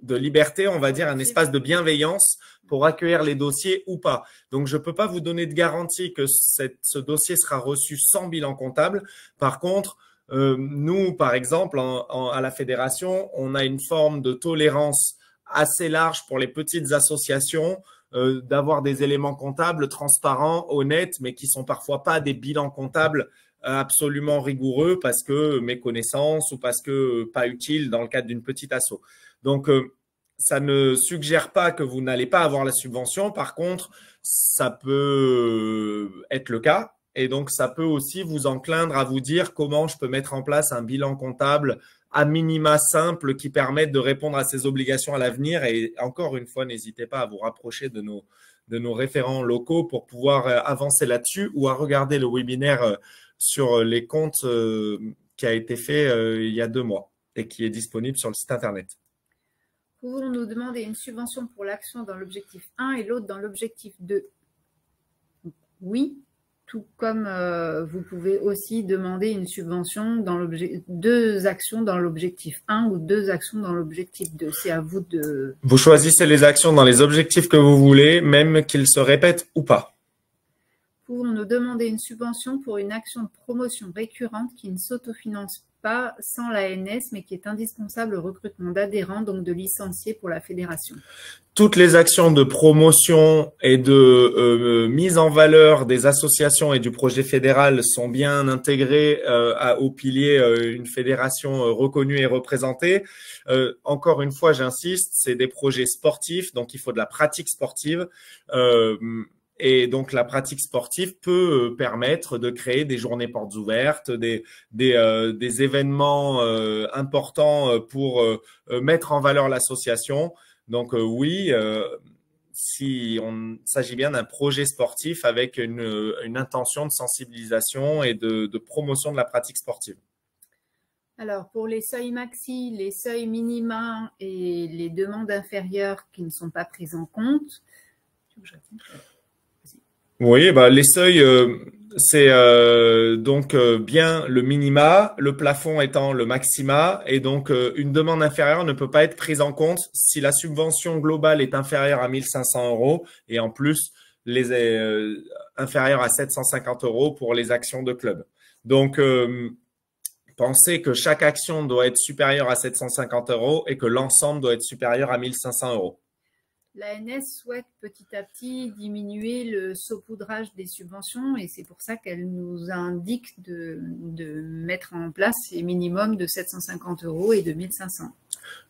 liberté, on va dire, un espace de bienveillance pour accueillir les dossiers ou pas. Donc, je ne peux pas vous donner de garantie que ce dossier sera reçu sans bilan comptable. Par contre, nous, par exemple, à la fédération, on a une forme de tolérance assez large pour les petites associations d'avoir des éléments comptables transparents, honnêtes, mais qui sont parfois pas des bilans comptables absolument rigoureux parce que méconnaissance ou parce que pas utile dans le cadre d'une petite asso. Donc, ça ne suggère pas que vous n'allez pas avoir la subvention. Par contre, ça peut être le cas. Et donc, ça peut aussi vous enclindre à vous dire comment je peux mettre en place un bilan comptable à minima simple qui permette de répondre à ces obligations à l'avenir. Et encore une fois, n'hésitez pas à vous rapprocher de nos référents locaux pour pouvoir avancer là-dessus ou à regarder le webinaire sur les comptes qui a été fait il y a 2 mois et qui est disponible sur le site internet. Pouvons-nous demander une subvention pour l'action dans l'objectif 1 et l'autre dans l'objectif 2? Oui, tout comme vous pouvez aussi demander une subvention dans 2 actions dans l'objectif 1 ou 2 actions dans l'objectif 2. C'est à vous de… Vous choisissez les actions dans les objectifs que vous voulez, même qu'ils se répètent ou pas. Pouvons-nous demander une subvention pour une action de promotion récurrente qui ne s'autofinance pas sans l'ANS, mais qui est indispensable au recrutement d'adhérents, donc de licenciés pour la fédération? Toutes les actions de promotion et de mise en valeur des associations et du projet fédéral sont bien intégrées au pilier une fédération reconnue et représentée. Encore une fois, j'insiste, c'est des projets sportifs, donc il faut de la pratique sportive. Et donc, la pratique sportive peut permettre de créer des journées portes ouvertes, des événements importants pour mettre en valeur l'association. Donc, oui, si on s'agit bien d'un projet sportif avec une intention de sensibilisation et de promotion de la pratique sportive. Alors, pour les seuils maxi, les seuils minima et les demandes inférieures qui ne sont pas prises en compte. Oui, bah, les seuils, c'est donc bien le minima, le plafond étant le maxima, et donc une demande inférieure ne peut pas être prise en compte si la subvention globale est inférieure à 1 500 € et en plus les inférieure à 750 € pour les actions de club. Donc, pensez que chaque action doit être supérieure à 750 € et que l'ensemble doit être supérieur à 1 500 €. L'ANS souhaite petit à petit diminuer le saupoudrage des subventions et c'est pour ça qu'elle nous indique de mettre en place ces minimums de 750 € et de 1 500.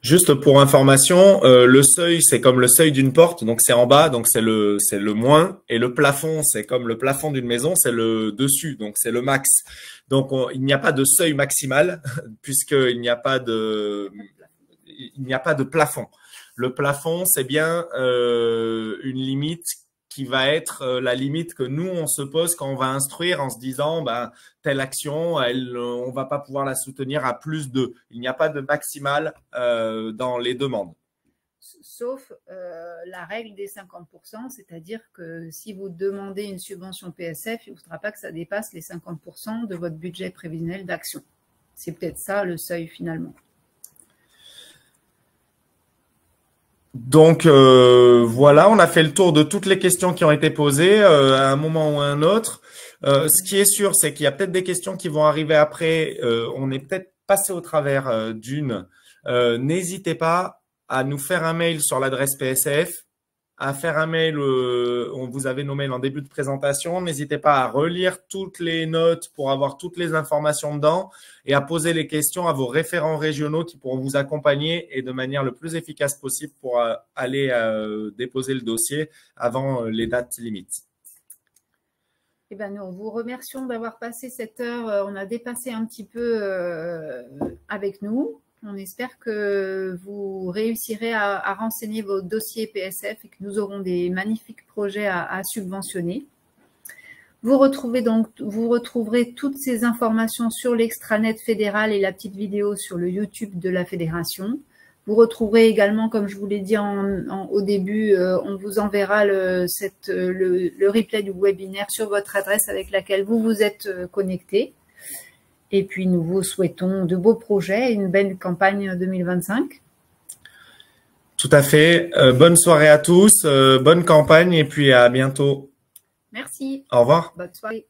Juste pour information, le seuil, c'est comme le seuil d'une porte, donc c'est en bas, donc c'est le moins, et le plafond, c'est comme le plafond d'une maison, c'est le dessus, donc c'est le max. Donc il n'y a pas de seuil maximal puisqu'il n'y a pas de plafond. Le plafond, c'est bien une limite qui va être la limite que nous, on se pose quand on va instruire en se disant bah, telle action, on va pas pouvoir la soutenir à plus de. Il n'y a pas de maximal dans les demandes. Sauf la règle des 50%, c'est-à-dire que si vous demandez une subvention PSF, il ne faudra pas que ça dépasse les 50% de votre budget prévisionnel d'action. C'est peut-être ça le seuil finalement. Donc voilà, on a fait le tour de toutes les questions qui ont été posées à un moment ou à un autre. Ce qui est sûr, c'est qu'il y a peut-être des questions qui vont arriver après. On est peut-être passé au travers d'une. N'hésitez pas à nous faire un mail sur l'adresse PSF, à faire un mail, on vous avait nos mails en début de présentation. N'hésitez pas à relire toutes les notes pour avoir toutes les informations dedans et à poser les questions à vos référents régionaux qui pourront vous accompagner et de manière le plus efficace possible pour aller déposer le dossier avant les dates limites. Eh ben, nous vous remercions d'avoir passé cette heure. On a dépassé un petit peu avec nous. On espère que vous réussirez à renseigner vos dossiers PSF et que nous aurons des magnifiques projets à subventionner. Vous retrouverez toutes ces informations sur l'extranet fédéral et la petite vidéo sur le YouTube de la fédération. Vous retrouverez également, comme je vous l'ai dit au début, on vous enverra le replay du webinaire sur votre adresse avec laquelle vous vous êtes connecté. Et puis, nous vous souhaitons de beaux projets et une belle campagne 2025. Tout à fait. Bonne soirée à tous, bonne campagne et puis à bientôt. Merci. Au revoir. Bonne soirée.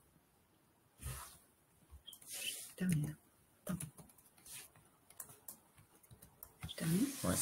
Je termine. Je termine. Ouais.